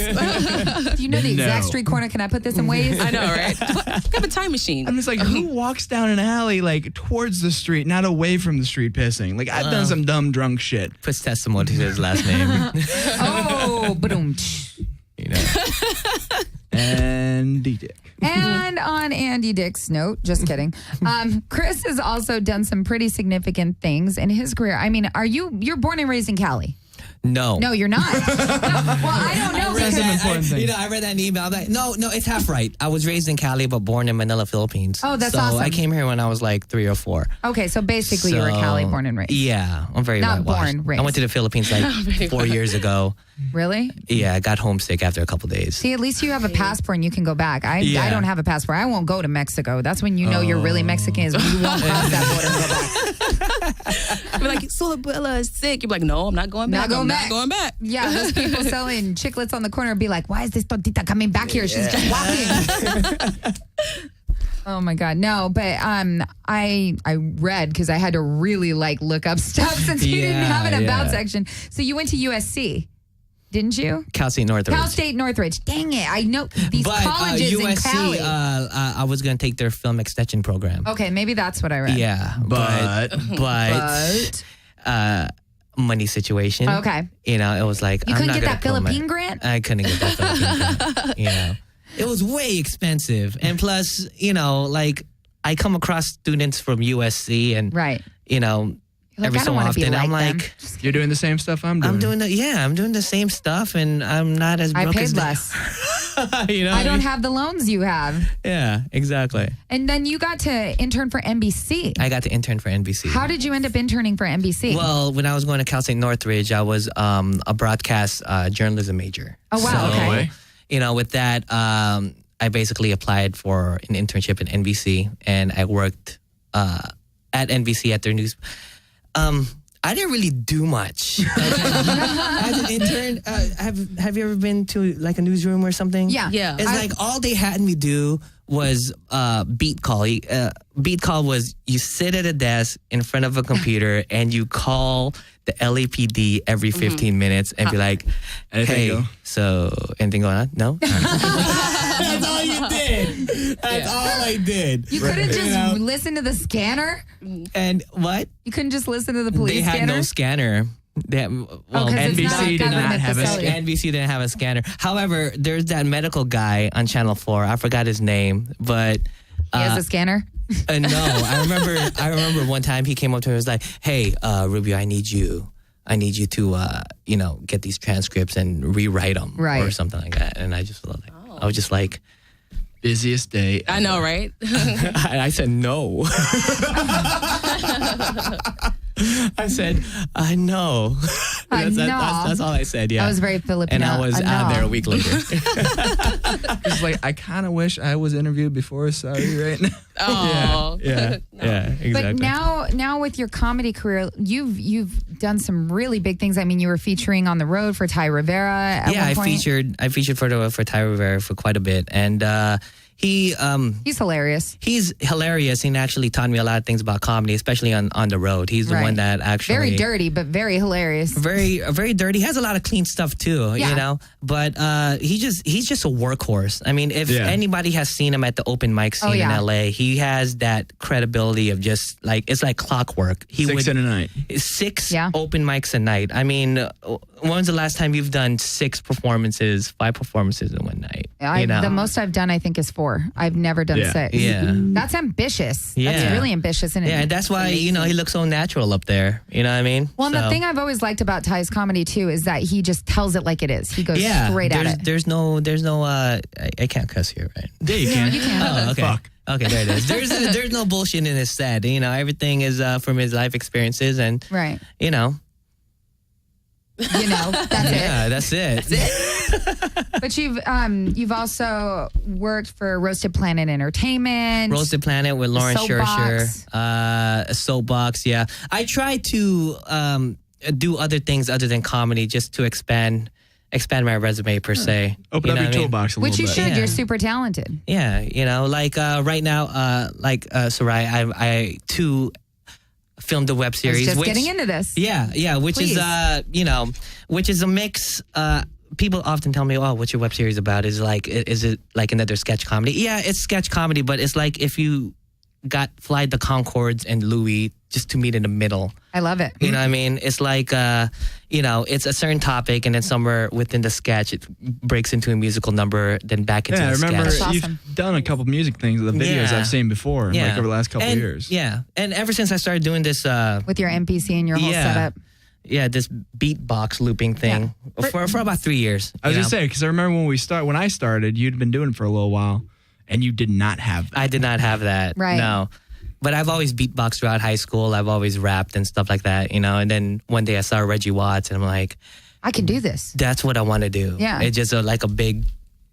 D: Do you know the exact
C: No.
D: street corner? Can I put this in Waze?
E: I know, right? I have a time machine.
C: I'm just like, who walks down an alley like towards the street, not away from the street pissing? Like, I've done some dumb drunk shit.
F: Puts testimony to his last name.
D: Oh, boom.
F: You know.
C: And D-Dick.
D: And on Andy Dick's note, just kidding. Chris has also done some pretty significant things in his career. I mean, you're born and raised in Cali?
F: No.
D: No, you're not. No, well, I don't know
C: That's an
D: because
C: important thing.
F: I read that in the email. I'm like, no, it's half right. I was raised in Cali, but born in Manila, Philippines.
D: Oh, that's
F: so
D: awesome.
F: I came here when I was like 3 or 4.
D: okay, so basically you were Cali born and raised.
F: Yeah, I'm very
D: Not
F: whitewashed.
D: born, raised.
F: I went to the Philippines like 4 years ago.
D: Really?
F: Yeah, I got homesick after a couple days.
D: See, at least you have a passport and you can go back. I
F: Yeah.
D: don't have a passport. I won't go to Mexico. That's when you know you're really Mexican is when you won't cross that border and go back.
E: I'd be like, so Bella is sick. You'd be like, no, I'm not going back.
D: Not going
E: I'm
D: back.
E: not going back.
D: Yeah, those people selling chiclets on the corner would be like, why is this tontita coming back here? She's just walking. Oh my God. No, but I read because I had to really like look up stuff since you didn't have an about section. So you went to USC, didn't you?
F: Cal State Northridge.
D: Cal State Northridge. Dang it. I know these
F: But
D: colleges in
F: USC,
D: Cali.
F: I was going to take their film extension program.
D: Okay, maybe that's what I read.
F: Yeah, but money situation.
D: Okay.
F: You know, it was like
D: You
F: I'm
D: couldn't
F: not
D: get
F: gonna
D: that
F: throw
D: Philippine grant?
F: I couldn't get that Philippine grant. You know, it was way expensive, and plus, you know, like I come across students from USC, and
D: Right.
F: you know,
D: You're like,
F: every
D: I
F: so
D: don't wanna be
F: often I'm
D: like them.
F: like,
C: You're doing the same stuff I'm doing.
F: I'm doing the same stuff, and I'm not as
D: I
F: broke
D: paid
F: as them.
D: less.
F: You know,
D: I
F: what
D: don't
F: mean?
D: have the loans you have.
F: Yeah, exactly.
D: And then you got to intern for NBC.
F: I got to intern for NBC.
D: How did you end up interning for NBC?
F: Well, when I was going to Cal State Northridge, I was a broadcast journalism major.
D: Oh, wow,
F: So,
D: okay.
F: You know, with that, I basically applied for an internship at NBC, and I worked at NBC at their news. I didn't really do much as an intern. Have you ever been to like a newsroom or something?
D: Yeah.
E: Yeah.
F: It's like all they had me do was beat call. Beat call was you sit at a desk in front of a computer and you call the LAPD every 15 minutes and be like,
C: Anything
F: hey,
C: go?
F: so anything going on? No? That's all you did. That's all I did.
D: you couldn't just listen to the scanner?
F: And what?
D: You couldn't just listen to the police
F: They had
D: scanner?
F: no scanner. They had, well,
D: 'cause it's not a
C: NBC did not
D: government
C: have a
D: facility.
C: scanner.
F: NBC didn't have a scanner. However, there's that medical guy on Channel 4. I forgot his name, but
D: He has a scanner?
F: no, I remember one time he came up to me and was like, "Hey, Rubio, I need you to get these transcripts and rewrite them
D: Right.
F: or something like that." And I was just like,
C: Busiest day.
E: I know, right?
F: I said no. I said, I know. That's all I said, yeah.
D: That was very Filipino.
F: And I was out there a week later.
C: It's like, I kind of wish I was interviewed before. Sorry, right now.
E: Oh.
F: yeah, exactly.
D: But now with your comedy career, you've done some really big things. I mean, you were featuring on the road for Ty Rivera at
F: yeah,
D: one point.
F: I featured for Ty Rivera for quite a bit, and he's
D: hilarious.
F: He's hilarious, and actually taught me a lot of things about comedy, especially on the road. He's the
D: Right.
F: one that actually
D: Very dirty, but very hilarious.
F: very dirty. He has a lot of clean stuff too,
D: Yeah.
F: you know. But he's just a workhorse. I mean, if anybody has seen him at the open mic scene in LA, he has that credibility of just like it's like clockwork. He
C: 6 in a night.
F: 6 open mics a night. I mean, when was the last time you've done 5 performances in one night?
D: The most I've done, I think, is 4. I've never done 6.
F: Yeah.
D: That's ambitious.
F: Yeah.
D: That's really ambitious. And
F: Yeah, and that's why he looks so natural up there. You know what I mean?
D: Well, and the thing I've always liked about Ty's comedy too is that he just tells it like it is. He goes straight at it.
F: There's no. I can't cuss here, right?
C: Yeah, you can.
D: you can.
F: Oh, okay.
C: Fuck.
F: Okay, there it is. There's no bullshit in his set. You know, everything is from his life experiences, and
D: Right.
F: you know,
D: That's it.
F: yeah, that's it.
D: But you've also worked for Roasted Planet Entertainment.
F: Roasted Planet with Lauren
D: Soapbox.
F: Schercher, Soapbox. Yeah, I try to do other things other than comedy just to expand my resume per se.
C: Open
F: You
C: up
F: know
C: your
F: what I mean?
C: toolbox a
D: Which
C: little
D: you
C: bit.
D: should.
F: Yeah.
D: You're super talented.
F: Yeah, like right now, Sarai, filmed a web
D: I was
F: series.
D: just getting into this.
F: Yeah, which
D: Please.
F: is which is a mix. People often tell me, "Oh, what's your web series about?" Is it like another sketch comedy? Yeah, it's sketch comedy, but it's like if you fly the Concords and Louis just to meet in the middle.
D: I love it.
F: You know what I mean? It's like, it's a certain topic, and then somewhere within the sketch, it breaks into a musical number, then back into
C: Yeah, I
F: the
C: remember
F: sketch.
C: you've
D: awesome.
C: done a couple music things, the videos
F: Yeah.
C: I've seen before,
F: Yeah.
C: like over the last couple
F: And-
C: years.
F: Yeah, and ever since I started doing this,
D: With your MPC and your whole setup.
F: this beatbox looping thing for about 3 years.
C: I was
F: you
C: just
F: know?
C: saying, because I remember when I started, you'd been doing it for a little while, and you did not have that.
F: I did not have that.
D: Right.
F: No. But I've always beatboxed throughout high school. I've always rapped and stuff like that, And then one day I saw Reggie Watts, and I'm like,
D: I can do this.
F: that's what I want to do.
D: Yeah.
F: It's just like a big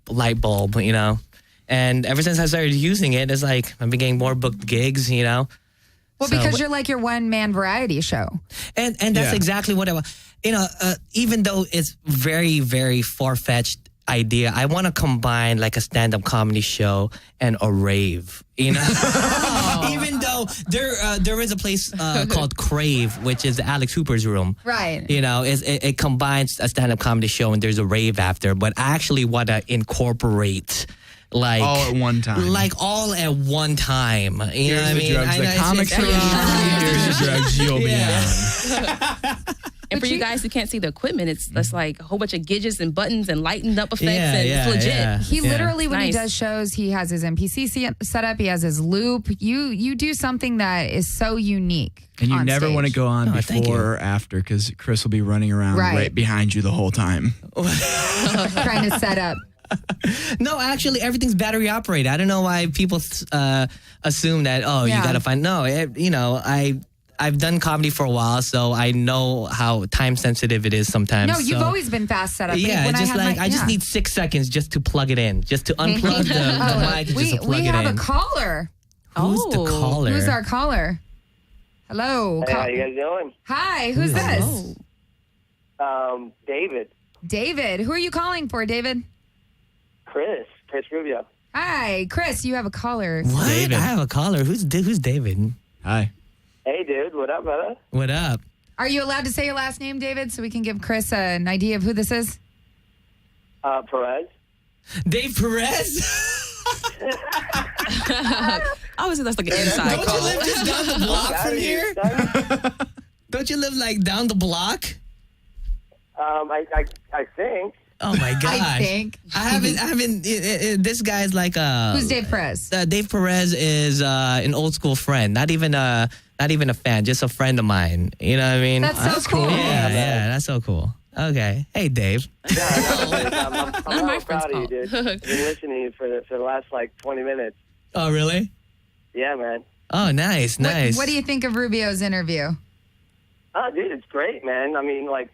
F: light bulb, And ever since I started using it, it's like I've been getting more booked gigs,
D: Well,
F: So-
D: because you're like your one-man variety show.
F: And that's
C: Yeah.
F: exactly what I want. Even though it's very, very far-fetched idea, I want to combine like a stand-up comedy show and a rave. Even though there is a place called Crave, which is Alex Hooper's room.
D: Right.
F: It combines a stand-up comedy show and there's a rave after. But I actually want to incorporate like
C: all at one time.
F: like all at one time. You know
C: Here's
F: what I
C: the
F: mean?
C: drugs
F: I know,
C: the
F: it's
C: comics
F: just-
C: are on. Here's the drugs you'll be on.
E: And for you guys who can't see the equipment, it's like a whole bunch of gadgets and buttons and lightened up effects, and it's legit.
F: yeah.
D: He literally, when he
E: Nice.
D: does shows, he has his MPC set up. He has his loop. You do something that is so unique.
C: And you
D: on
C: never
D: stage.
C: want to go on
F: Oh, thank
C: before
F: you.
C: or after, because Chris will be running around
D: Right.
C: right behind you the whole time.
D: trying to set up.
F: No, actually, everything's battery operated. I don't know why people assume that. Oh,
D: Yeah.
F: you gotta find. No, I've done comedy for a while, so I know how time sensitive it is sometimes.
D: No, you've
F: so-
D: always been fast set up.
F: Yeah,
D: When
F: it's just
D: had
F: like
D: my-
F: I just
D: yeah.
F: need 6 seconds just to plug it in, just to unplug the mic, and just to plug
D: we
F: it
D: have
F: in.
D: a caller.
F: Who's the
E: Oh.
F: caller?
D: Who's our caller? Hello.
H: Hey, how you guys doing?
D: Hi, who's this?
H: David,
D: David. Who are you calling for, David?
H: Chris Rubio.
D: Hi, Chris. You have a caller.
F: What?
C: David.
F: I have a caller. Who's David?
C: Hi.
H: Hey, dude, what up, brother?
F: What up?
D: Are you allowed to say your last name, David, so we can give Chris an idea of who this is?
H: Perez.
F: Dave Perez?
E: Obviously, that's like an inside
F: Don't you
E: call.
F: live just down the block from here? Don't you live like down the block?
H: I think.
F: Oh my gosh.
D: I think.
F: I haven't. This guy's like
D: Who's Dave Perez?
F: Dave Perez is an old school friend. Not even a fan, just a friend of mine. You know what I mean?
D: That's so cool.
F: Yeah, that's so cool. Okay, hey Dave.
H: Yeah, I'm
E: None of
H: really
E: my friends
H: proud of you, dude. I've been listening to you for the last like 20 minutes.
F: Oh really?
H: Yeah, man.
F: Oh nice.
D: What do you think of Rubio's interview?
H: Oh, dude, it's great, man. I mean, like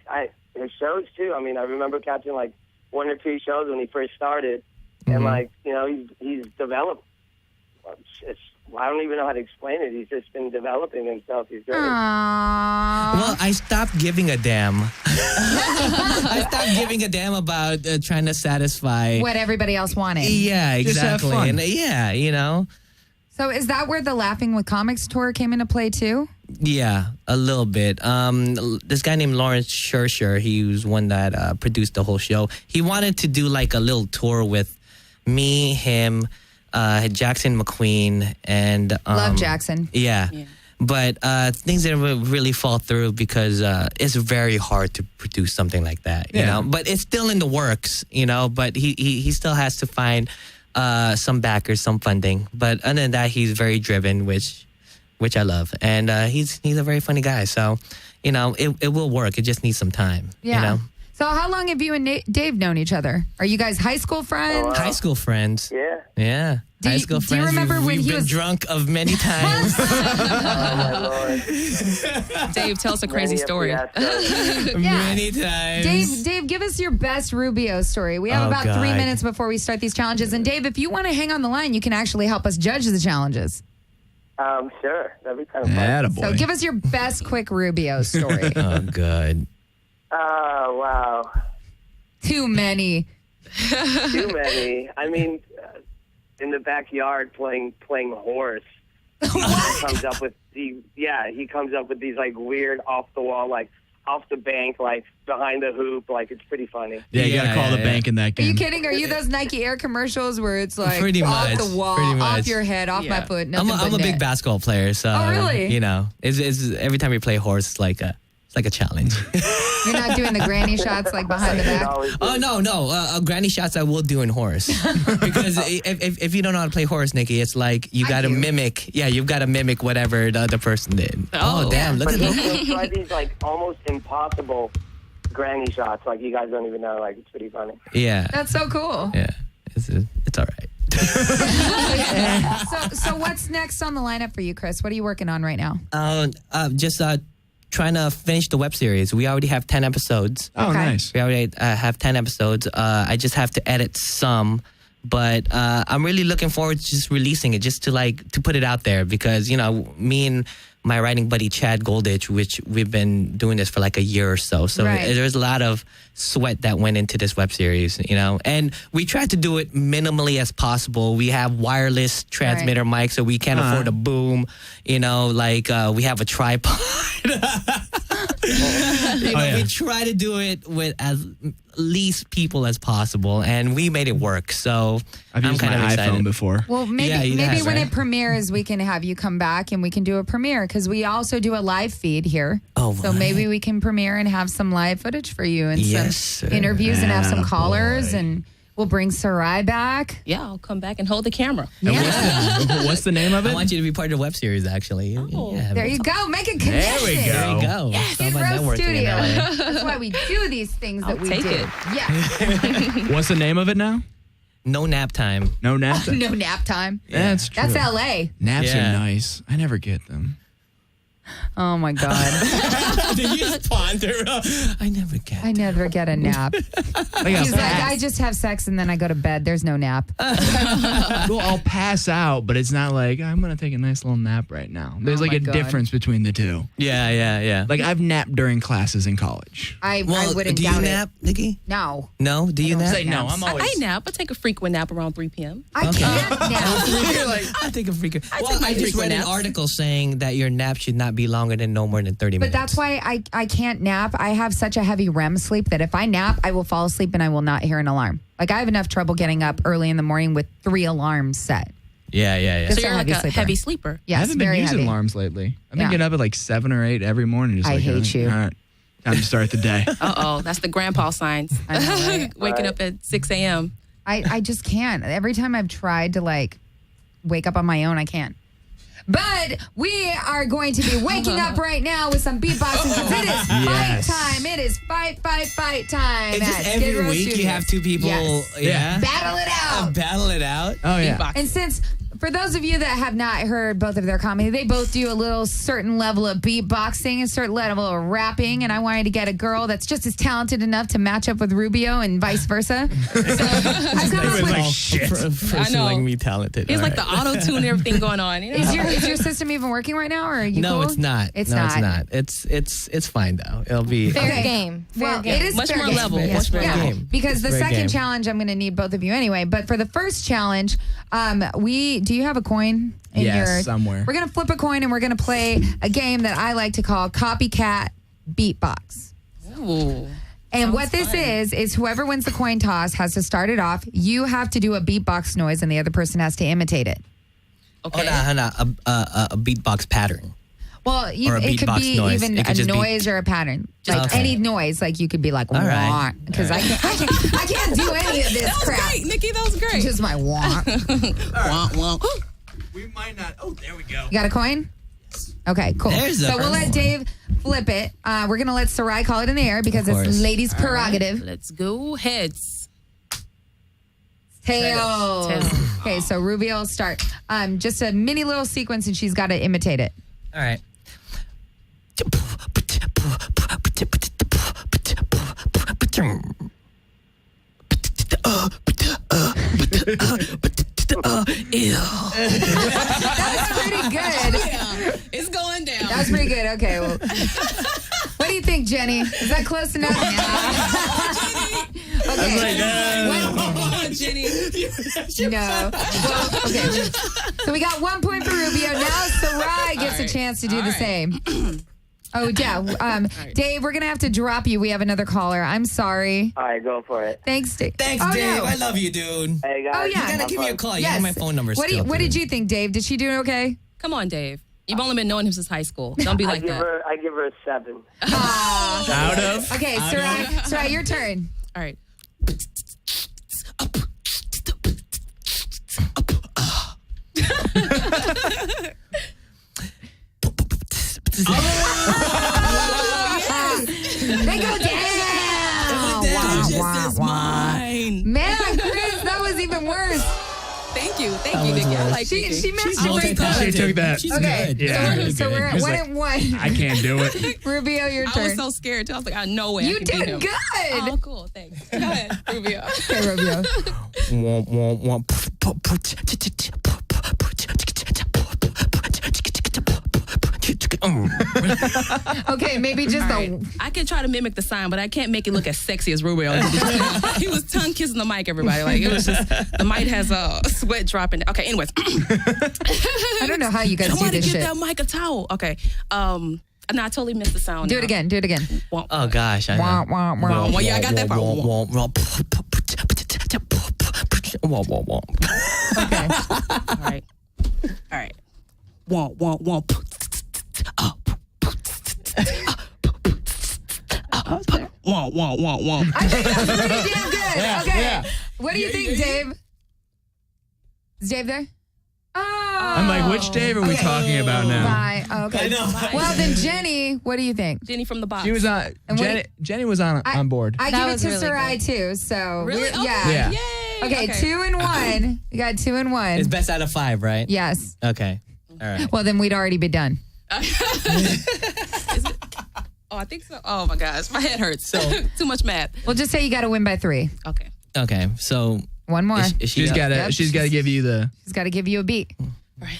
H: his shows too. I mean, I remember catching like 1 or 2 shows when he first started, and like he's developed. I don't even know how to explain it. He's just been developing himself. He's great.
D: Aww.
F: Well, I stopped giving a damn. I stopped giving a damn about trying to satisfy.
D: What everybody else wanted.
F: Yeah,
C: Just have
F: exactly.
C: fun.
F: And yeah,
D: So is that where the Laughing with Comics tour came into play too?
F: Yeah, a little bit. This guy named Lawrence Shersher, he was one that produced the whole show. He wanted to do like a little tour with me, him, Jackson McQueen, and
D: Love Jackson.
F: Yeah. But things didn't really fall through because it's very hard to produce something like that, you know. But it's still in the works, But he still has to find some backers, some funding. But other than that, he's very driven, which I love, and he's a very funny guy. So, it will work. It just needs some time.
D: Yeah. So how long have you and Dave known each other? Are you guys high school friends?
F: High school friends.
H: Yeah.
F: Yeah. High
D: you-
F: school
D: do you
F: friends.
D: remember when
F: we've
D: he
F: been
D: was-
F: drunk of many times.
H: Oh my lord.
E: Dave, tell us a crazy
H: Many a
E: story.
H: fiasco.
F: Many times.
D: Dave, give us your best Rubio story. We have
F: Oh,
D: about 3
F: God.
D: minutes before we start these challenges. And Dave, if you want to hang on the line, you can actually help us judge the challenges.
H: Sure. That'd be kind of fun.
C: Attaboy.
D: So give us your best quick Rubio story.
F: Oh, good.
H: Oh, wow.
D: Too many.
H: Too many. I mean, in the backyard playing horse comes up with he comes up with these like weird off the wall, like off the bank, like behind the hoop, like it's pretty funny.
C: Yeah, you gotta call the bank in that
D: Are
C: game.
D: you kidding? Are you those Nike Air commercials where it's like
F: Pretty
D: off
F: much,
D: the wall,
F: pretty much.
D: off your head, off my foot?
F: I'm a big
D: net.
F: basketball player, so
D: Oh, really?
F: you know, it's every time we play horse, it's like a challenge.
D: You're not doing the granny shots like behind the back.
F: Oh no, granny shots I will do in horse because if you don't know how to play horse, Nikki, it's like you got to mimic. Yeah, you've got to mimic whatever the other person did. Oh damn! Look
H: But
F: at
H: he'll try these like almost impossible granny shots, like you guys don't even know. Like it's pretty funny.
F: Yeah.
D: That's so cool.
F: Yeah, it's all right.
D: So what's next on the lineup for you, Chris? What are you working on right now?
F: Just trying to finish the web series. We already have 10 episodes.
C: Oh, nice.
F: We already have 10 episodes. I just have to edit some, but I'm really looking forward to just releasing it, just to put it out there because, you know, me and my writing buddy Chad Golditch, which we've been doing this for like a year or so. So there's a lot of sweat that went into this web series, you know, and we tried to do it minimally as possible. We have wireless transmitter mics, so we can't afford a boom, you know, like we have a tripod. We try to do it with as least people as possible, and we made it work. So
C: I've used
F: kind
C: my
F: of excited.
C: iPhone before.
D: Well, maybe
F: have,
D: when
F: right?
D: it premieres, we can have you come back and we can do a premiere because we also do a live feed here.
F: Oh,
D: so
F: right.
D: maybe we can premiere and have some live footage for you and
F: Yes,
D: some
F: sir.
D: interviews and have some callers
C: Attaboy.
D: and we'll bring Sarai back.
E: Yeah, I'll come back and hold the camera.
C: What's the name of
F: I
C: it?
F: want you to be part of the web series, actually. Yeah,
D: There you go. Make a connection.
C: There we go.
F: There you go.
D: Skid
F: Start my
D: Row
F: networking in
D: Studio.
F: LA.
D: That's why we do these things that
E: I'll
D: we
E: take
D: do.
E: it.
D: Yeah.
C: What's the name of it now?
F: No nap time.
C: No nap.
D: No nap time.
C: That's true.
D: That's LA.
C: Naps
F: Yeah.
C: are nice. I never get them.
D: Oh my God.
F: Did you just ponder? I never get.
D: I never get a nap. He's like, I just have sex and then I go to bed. There's no nap.
C: Well, I'll pass out, but it's not like I'm gonna take a nice little nap right now. There's like
D: my
C: a
D: God.
C: difference between the two.
F: Yeah.
C: Like I've napped during classes in college.
D: I
F: Well,
D: wouldn't
F: do you
D: doubt
F: nap, Nikki?
D: it. No.
F: No? Do you nap?
C: Say no. I'm always.
E: I nap. I take a frequent nap around 3 p.m.
D: I can't nap.
F: I take a freaking.
E: I
F: Well,
E: take my
F: I just
E: frequent
F: read an
E: naps.
F: article saying that your nap should not be longer than no more than 30
D: But
F: minutes.
D: that's why I can't nap. I have such a heavy REM sleep that if I nap, I will fall asleep and I will not hear an alarm. Like I have enough trouble getting up early in the morning with 3 alarms set.
F: Yeah.
D: Just
E: So you're
D: a
E: like
D: heavy
E: a
D: sleeper.
E: heavy sleeper.
C: I
D: Yes,
C: haven't been
D: very
C: using
D: heavy.
C: alarms lately. I've been
D: Yeah.
C: getting up at like 7 or 8 every morning. Just
D: I
C: like,
D: hate you.
C: All right, time to start the day.
E: Uh-oh, that's the grandpa signs.
D: I know, right?
E: Waking up at 6 a.m.
D: I just can't. Every time I've tried to like wake up on my own, I can't. But we are going to be waking up right now with some beatboxing because it is
C: Yes.
D: fight time. It is fight time.
F: It's
D: at
F: just
D: Skid
F: every
D: Row
F: week you
D: Studios.
F: have two people.
D: Yes.
F: Yeah.
D: Battle it out.
F: Battle it out.
C: Oh yeah.
E: Beatbox.
D: And since, for those of you that have not heard both of their comedy, they both do a little certain level of beatboxing, a certain level of rapping, and I wanted to get a girl that's just as talented enough to match up with Rubio and vice versa. So I've come up with...
C: shit.
E: I know.
F: Like me talented.
E: It's
F: All
E: like
F: right.
E: the auto-tune and everything going on. You know?
D: Is your system even working right now, or are you
F: No,
D: cool?
F: it's not.
D: It's
F: no,
D: not.
F: It's not. It's fine though. It'll be.
G: Fair
D: Okay.
G: game. Fair
D: Well,
G: game.
D: it is
E: Much
D: fair
E: more
D: game.
E: level.
F: It's
E: Much more
F: fair
E: level.
F: game.
D: Because
F: It's
D: the
F: fair
D: second
F: game.
D: challenge, I'm going to need both of you anyway. But for the first challenge, do you have a coin in
C: Yes,
D: your
C: somewhere.
D: We're going to flip a coin and we're going to play a game that I like to call Copycat Beatbox.
E: Ooh.
D: And
E: Sounds
D: what this
E: fun.
D: is whoever wins the coin toss has to start it off. You have to do a beatbox noise and the other person has to imitate it.
E: Okay.
F: Hold on. A beatbox pattern.
D: Well,
F: Or a
D: it could
F: beatbox
D: be
F: noise.
D: even
F: It could
D: a
F: just be-
D: noise or a pattern. Like
F: Okay.
D: any noise, like you could be like,
F: All right.
D: because I can't do any of this
E: That was
D: crap.
E: great, Nikki. That was great.
D: Just my want.
E: Wah, wah.
C: We might not. Oh, there we go.
D: You got a coin? Okay, cool.
F: There's the
D: So we'll
F: first
D: let
F: one.
D: Dave flip it. We're going to let Sarai call it in the air because
F: Of
D: it's
F: course.
D: ladies' prerogative.
E: Let's go. Heads.
D: Tails.
E: Tails.
D: Okay, so Rubio will start. Just a mini little sequence and she's got to imitate it.
F: All right.
D: That was pretty good.
E: Yeah, it's going down.
D: That was pretty good. Okay, well. What do you think, Jenny? Is that close enough? Okay.
E: Jenny.
D: No. Well, okay. So we got 1 point for Rubio. Now Sarai gets a chance to do the same. Oh, yeah. Dave, we're going to have to drop you. We have another caller. I'm sorry.
H: All right, go for it.
D: Thanks, Dave.
F: Thanks,
D: Oh,
F: Dave.
D: no.
F: I love you, dude.
H: Hey, guys.
D: Oh, yeah.
F: You gotta give me a call. You
D: Yes.
F: have my phone number
D: What
F: still.
D: What did you think, Dave? Did she do okay?
E: Come on, Dave. You've only been knowing him since high school. Don't be like that.
H: I give her a 7.
C: Out of.
D: Okay, Sarai, your turn.
E: All right.
D: They go down.
E: Just as mine.
D: Man, Chris, that was even worse.
E: Thank you, Nikki. I like
D: She
E: Nikki.
D: messed you right there.
C: She took that.
F: She's
D: Okay,
F: good.
C: Yeah.
D: so we're at
C: He's
D: 1
C: like,
D: and 1.
C: I can't do it.
D: Rubio, your
E: I
D: turn.
E: was so scared too. I was like, no way. I
D: You
E: can beat
D: did
E: him.
D: good.
E: Oh, cool. Thanks. Go ahead, Rubio.
D: Okay, Rubio. Okay, maybe just
E: All right. I can try to mimic the sign, but I can't make it look as sexy as Rubio. He was tongue kissing the mic, everybody. Like, it was just, the mic has a sweat dropping. Okay, anyways.
D: I don't know how you guys do
E: Somebody
D: this
E: give
D: shit.
E: that mic a towel. Okay. No, I totally missed the sound.
D: Do it again. Do it again.
F: Oh gosh. I
D: Wah,
F: know.
D: wah, wah.
E: Well, yeah, I got that part.
D: Okay.
E: All right. Womp, womp, womp. Womp, womp, womp, womp.
D: I think that was pretty damn good. Okay. What do you think, Dave? Is Dave there? Oh.
C: I'm like, which Dave are we talking about now?
D: Bye. Okay.
F: I know.
D: Well, then, Jenny, what do you think?
E: Jenny from the box.
C: She was on.
D: And what-
C: Jenny was on board.
D: I
G: That
D: give it
G: was
D: to
G: really
D: Sarai,
G: good.
D: too. So,
E: Really?
D: we're-
E: Oh,
D: yeah.
C: Yeah.
E: Yay.
D: Okay, 2 and 1. We got 2 and 1.
F: It's best out of 5, right?
D: Yes.
F: Okay. All right.
D: Well, then we'd already be done.
E: Oh, I think so. Oh my gosh, my head hurts.
F: So-
E: Too much math.
D: We'll just say you got to win by 3.
E: Okay.
F: Okay. So
D: One more.
F: is she
C: She's
F: up?
C: got to.
D: Yep.
C: She's got to give you the.
D: He's got to give you a beat.
E: Right.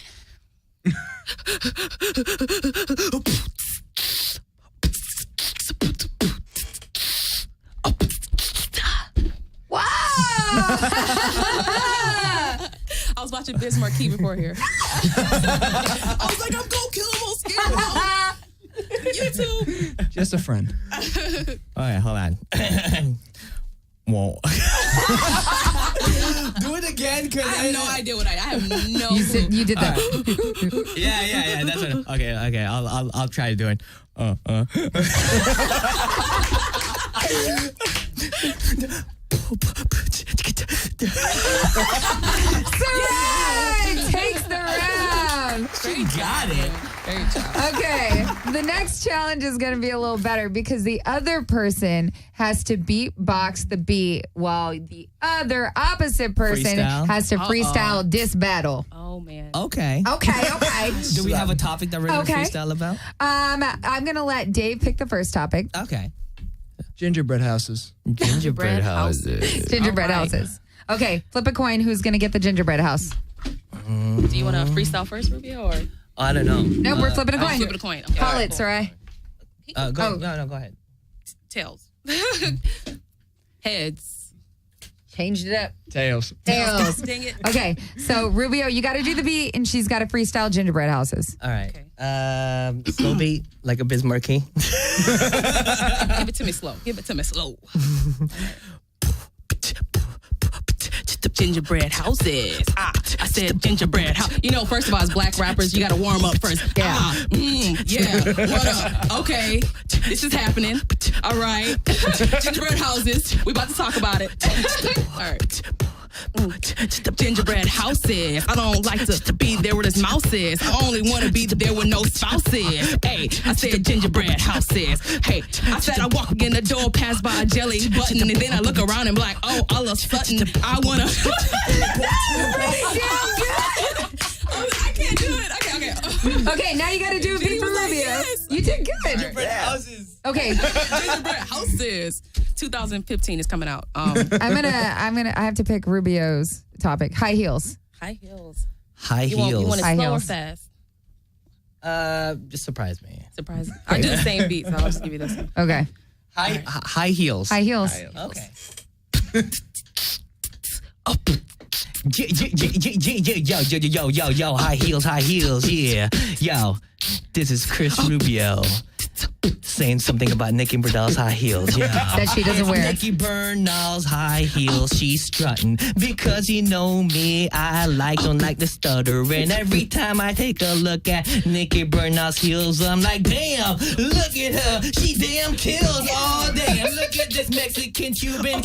D: Wow!
E: I was watching Biz Marquee before here. I was like, I'm gonna kill him on Skidrow. YouTube.
C: Just a friend.
F: All right, hold on. Whoa. Do it again, cause
E: I have no idea what I have no
D: You,
E: clue.
D: you did that.
F: Yeah. That's what. Okay. I'll try to do it.
D: Sarai takes the round.
F: She got it.
E: Great job.
D: Okay, the next challenge is going to be a little better because the other person has to beatbox the beat while the other opposite person
F: Freestyle?
D: has to freestyle this battle.
E: Oh man.
F: Okay.
D: Okay.
F: Do we have a topic that we're gonna
D: Okay.
F: freestyle about?
D: I'm going to let Dave pick the first topic.
F: Okay.
C: Gingerbread houses.
F: Gingerbread
E: houses.
D: Gingerbread
E: All right.
D: houses. Okay, flip a coin. Who's going to get the gingerbread house?
E: Do you want to freestyle first, Rubio, or
F: I don't know.
D: Nope, we're flipping a coin.
E: flip it a coin? Okay.
D: Call
E: All right,
D: it,
E: cool.
D: Sarai.
F: Go.
D: Oh.
F: No, go ahead.
E: Tails. Heads.
D: Changed it up.
C: Tails.
D: Tails.
E: Dang it.
D: Okay, so Rubio, you got to do the beat, and she's got to freestyle gingerbread houses.
F: All right.
E: Okay.
F: Slow beat, like a Biz Marquee.
E: Give it to me slow. Give it to me slow. Gingerbread houses. I said gingerbread house. You know, first of all, as black rappers, you got to warm up first.
D: Yeah.
E: Yeah. What up? Okay. This is happening. All right. Gingerbread houses. We about to talk about it. All right. Gingerbread houses. I don't like to be there where there's mouses. I only want to be there with no spouses. Hey, I said gingerbread houses. Hey, I said I walk in the door, pass by a jelly button, and then I look around and be like, oh, all of a sudden I wanna. I can't do it. Okay.
D: Okay, now you got to do a beat
E: Jenny
D: for
E: was like,
D: Rubio.
E: yes.
D: You did good.
F: Gingerbread houses.
D: Okay,
E: Gingerbread houses. 2015 is coming out.
D: I have to pick Rubio's topic. High heels.
E: High heels.
F: High
E: You
F: heels.
E: want it
D: High
E: slow
D: heels.
E: or fast?
F: Just surprise me.
E: Surprise. I do the same beat, so I'll just give you this one.
D: Okay,
F: High heels.
D: high heels.
F: Okay. Yo, high heels, yeah. Yo, this is Chris Rubio saying something about Nikki Bernal's high heels, yeah.
D: That she doesn't wear.
F: Nikki Bernal's high heels, she's strutting. Because you know me, don't like the stutter. And every time I take a look at Nikki Bernal's heels, I'm like, damn, look at her. She damn kills all day. Look at this Mexican, Cuban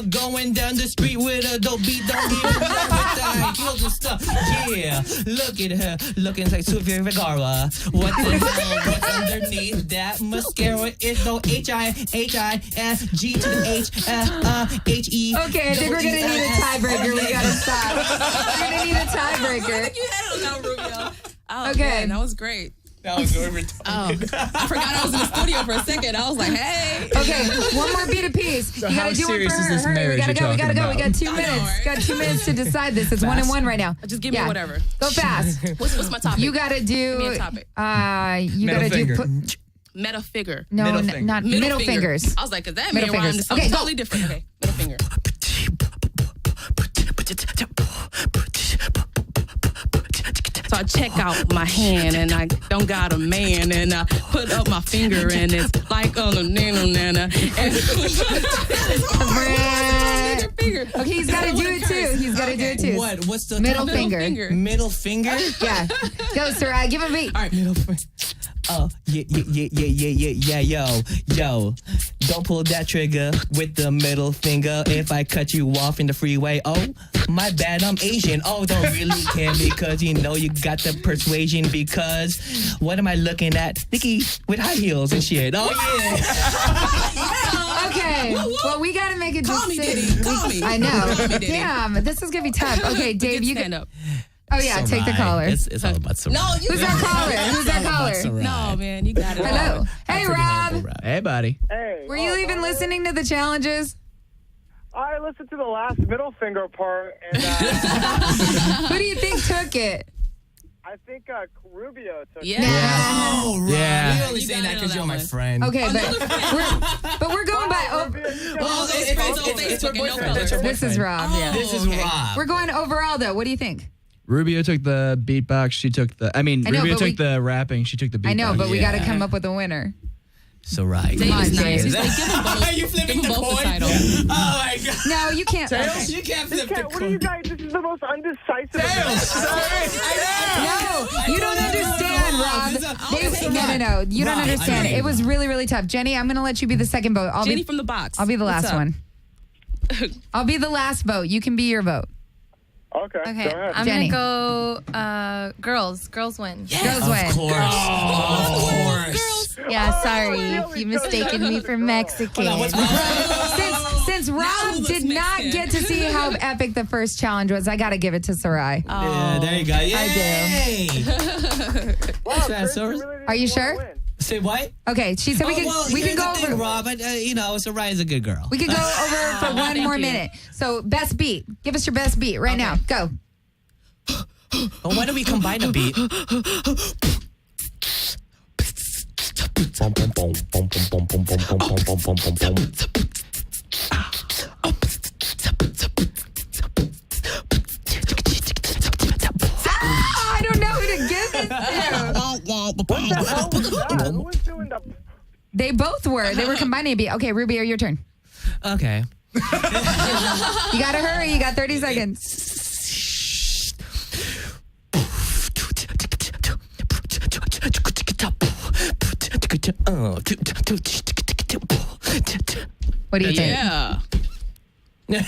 F: going down the street with a dope beat. Don't even know with the high heels and stuff. Yeah, look at her, looking like Sofia Vergara. What the hell? What's underneath that mascara? Is no H-I-G to the H-E.
D: Okay, I think we're going to need a tiebreaker. We got to stop. We're going to need a tiebreaker.
E: You had it on that, Rubio. Oh,
D: Okay.
E: man, that was great.
F: That was over time.
E: I forgot I was in the studio for a second. I was like, hey.
D: Okay, one more beat apiece.
C: So
D: You
C: how
D: gotta do one
C: serious
D: for
C: is
D: her.
C: this
D: Hurry, we
C: marriage
D: gotta
C: you're
D: go. We gotta
C: talking
D: go. We got
C: about?
D: 2
E: I know,
D: minutes.
E: right?
D: Got 2 minutes to decide this. It's 1-1 right now.
E: Just give me whatever.
D: Go fast.
E: What's my topic?
D: You gotta do.
E: Give me a topic.
D: You
C: Middle
D: gotta
C: finger.
D: do.
E: Meta figure.
D: No,
C: Middle finger.
D: not middle
E: finger.
D: fingers.
E: I was like, 'cause that
D: Middle
E: may rhyme
D: fingers.
E: to something
D: Okay, go.
E: totally different. Okay, middle finger. So I check out my hand and I don't got a man and I put up my finger and it's like on a nana. Finger.
D: Okay, he's gotta do it too. He's gotta do it too.
F: What? What's the
D: Middle
F: topic?
D: finger.
F: Middle finger?
D: Yeah. Go, Sarai. Give him a beat.
E: All right.
F: Middle finger. Oh, yeah, yo. Don't pull that trigger with the middle finger if I cut you off in the freeway. Oh, my bad, I'm Asian. Oh, don't really care because you know you got the persuasion because what am I looking at? Nikki with high heels and shit. Oh, yeah.
D: Okay. Well, we gotta make a
E: Call me,
D: decision.
E: Diddy. Call me.
D: I know.
E: Call me, Diddy.
D: Damn, this is gonna be tough. Okay, Dave, you
E: stand
D: can.
E: up.
D: Oh yeah, take the caller.
F: It's all about Sarai.
E: No, you
D: Who's our caller? Who's our caller?
E: No, man, you got it.
D: Hello. Hey, Rob.
C: Hey, buddy.
I: Hey.
D: Were you even listening to the challenges?
I: I listened to the last middle finger part, and
D: Who do you think took it?
I: I think Rubio took
E: Yeah.
F: Oh, right.
C: Yeah.
F: You're only
E: You
F: saying
E: gotta
F: that because
E: know
F: you're
E: that
F: my
E: one.
F: friend.
D: Okay, but we're going by.
I: it. Rubio, you got
F: Well,
I: it.
F: it's her boyfriend. That's her
D: This is
F: boyfriend.
D: Rob. Yeah.
F: This is Rob.
D: We're going overall though. What do you think?
C: Rubio took the beatbox. She took the.
D: I know,
C: Rubio
D: but
C: took
D: we-
C: the rapping. She took the beatbox.
D: I know, but we got to
F: Yeah.
D: come up with a winner.
F: Sarai.
E: Dave
D: on,
E: is nice.
D: Dave.
E: He's like, give them both.
F: Are you flipping
E: give them
F: the
E: both
F: coin?
E: the title.
F: Oh my god.
D: No, you can't. Okay.
F: You can't flip the
I: What are you
F: coin.
I: guys? This is the most undecisive.
D: No, you don't understand, Rob. No. You don't
F: Rob,
D: understand.
F: I know.
D: It was really, really tough. Jenny, I'm going to let you be the second vote.
E: Jenny from the box.
D: I'll be the
E: What's
D: last
E: up?
D: one. I'll be the last vote. You can be your vote.
I: Okay.
G: Okay,
I: Go ahead.
G: I'm
D: Jenny.
G: gonna go girls. Girls win.
D: Girls
F: Of
D: win.
F: course. Of course.
G: Yeah,
I: Oh,
G: sorry.
I: really?
G: You mistaken me for Mexican.
D: Since Rob did not get to see how epic the first challenge was, I got to give it to Sarai.
F: Yeah, there you go. Yay.
D: I
F: do.
I: Wow,
F: That's
I: Chris,
F: so-
I: you really didn't
D: Are you
I: wanna
D: sure?
I: win.
F: Say what?
D: Okay, she said we can
F: here's
D: go
F: the thing,
D: over.
F: Rob. Sarai is a good girl.
D: We could go over for one
E: Thank
D: more
E: you.
D: minute. So best beat. Give us your best beat right now. Go.
F: Well, why don't we combine a beat?
D: I don't know who to give this to.
I: Who was doing the?
D: They both were. They were combining a beat. Okay, Rubio, your turn.
F: Okay.
D: You gotta hurry. You got 30 seconds. What do you think?
E: Yeah.
D: Rubio.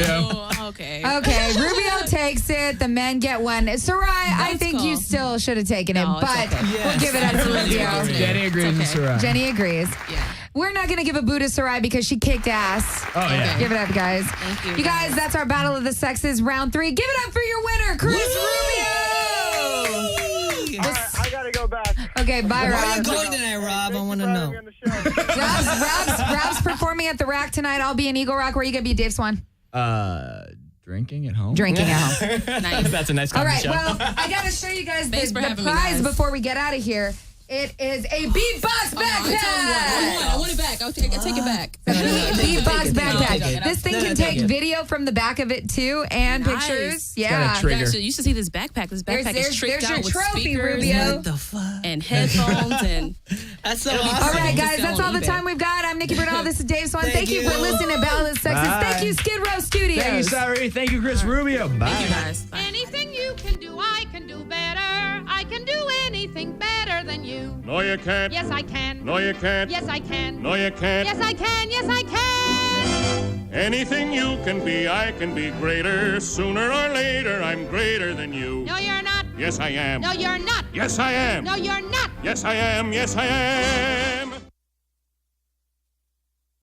E: Oh, okay.
D: Okay, Rubio takes it. The men get one. Sarai, I
E: That's
D: think
E: cool.
D: you still should have taken it,
E: No, it's
D: but
E: okay.
D: we'll give it up to Rubio.
C: Jenny agrees with Sarai.
D: Jenny agrees.
E: Yeah.
D: We're not going to give a boo to Sarai because she kicked ass.
C: Oh yeah.
D: Give it up, guys.
E: Thank you,
D: You guys, that's our Battle of the Sexes, round 3. Give it up for your winner, Chris Rubio.
I: All right, I gotta go back.
D: Okay, bye,
F: Where are you
D: Rob.
F: going tonight, Rob? I want to
I: Having
F: know.
I: me on the show.
D: Rob's performing at the Rack tonight. I'll be in Eagle Rock. Where are you going to be, Dave Swan?
C: Drinking at home.
D: Drinking at home.
E: Nice.
F: That's a nice
D: All
F: comedy
D: right,
F: show.
D: well, I got to show you guys
E: Thanks
D: the
E: for having me,
D: prize
E: guys.
D: before we get out of here. It is a beatbox backpack.
E: I want it back. I take it back.
D: Beatbox backpack. This thing
F: No,
D: can
F: thank
D: take
F: you.
D: video from the back of it too and
E: Nice.
D: pictures.
C: got a
D: Yeah.
C: trigger.
E: You guys you should see this backpack. This backpack is tricked
D: there's
E: out
D: your
E: with
D: trophy,
E: speakers
D: Rubio.
F: What the fuck?
E: and headphones and
F: That's so
E: It'll be
F: awesome.
D: All right, guys,
E: Just
D: that's
E: go
D: all
E: on
D: the
E: eBay.
D: time we've got. I'm Nikki Bernal. This is Dave Swan. Thank
F: Thank
D: you for
F: you.
D: listening to Ballad Sexes.
C: Bye.
D: Thank you, Skid Row Studios.
C: Thank you, Sorry. Thank you, Chris Rubio. Bye.
E: thank you guys. Bye.
A: Anything you can do, I can do better. I can do anything better than you.
B: No, you can't.
A: Yes, I can.
B: No, you can't.
A: Yes, I can.
B: No, you can't.
A: Yes, I can. Yes, I can.
B: Anything you can be, I can be greater. Sooner or later, I'm greater than you.
A: No, you're not.
B: Yes, I am.
A: No, you're not.
B: Yes, I am.
A: No, you're not.
B: Yes, I am. Yes, I am.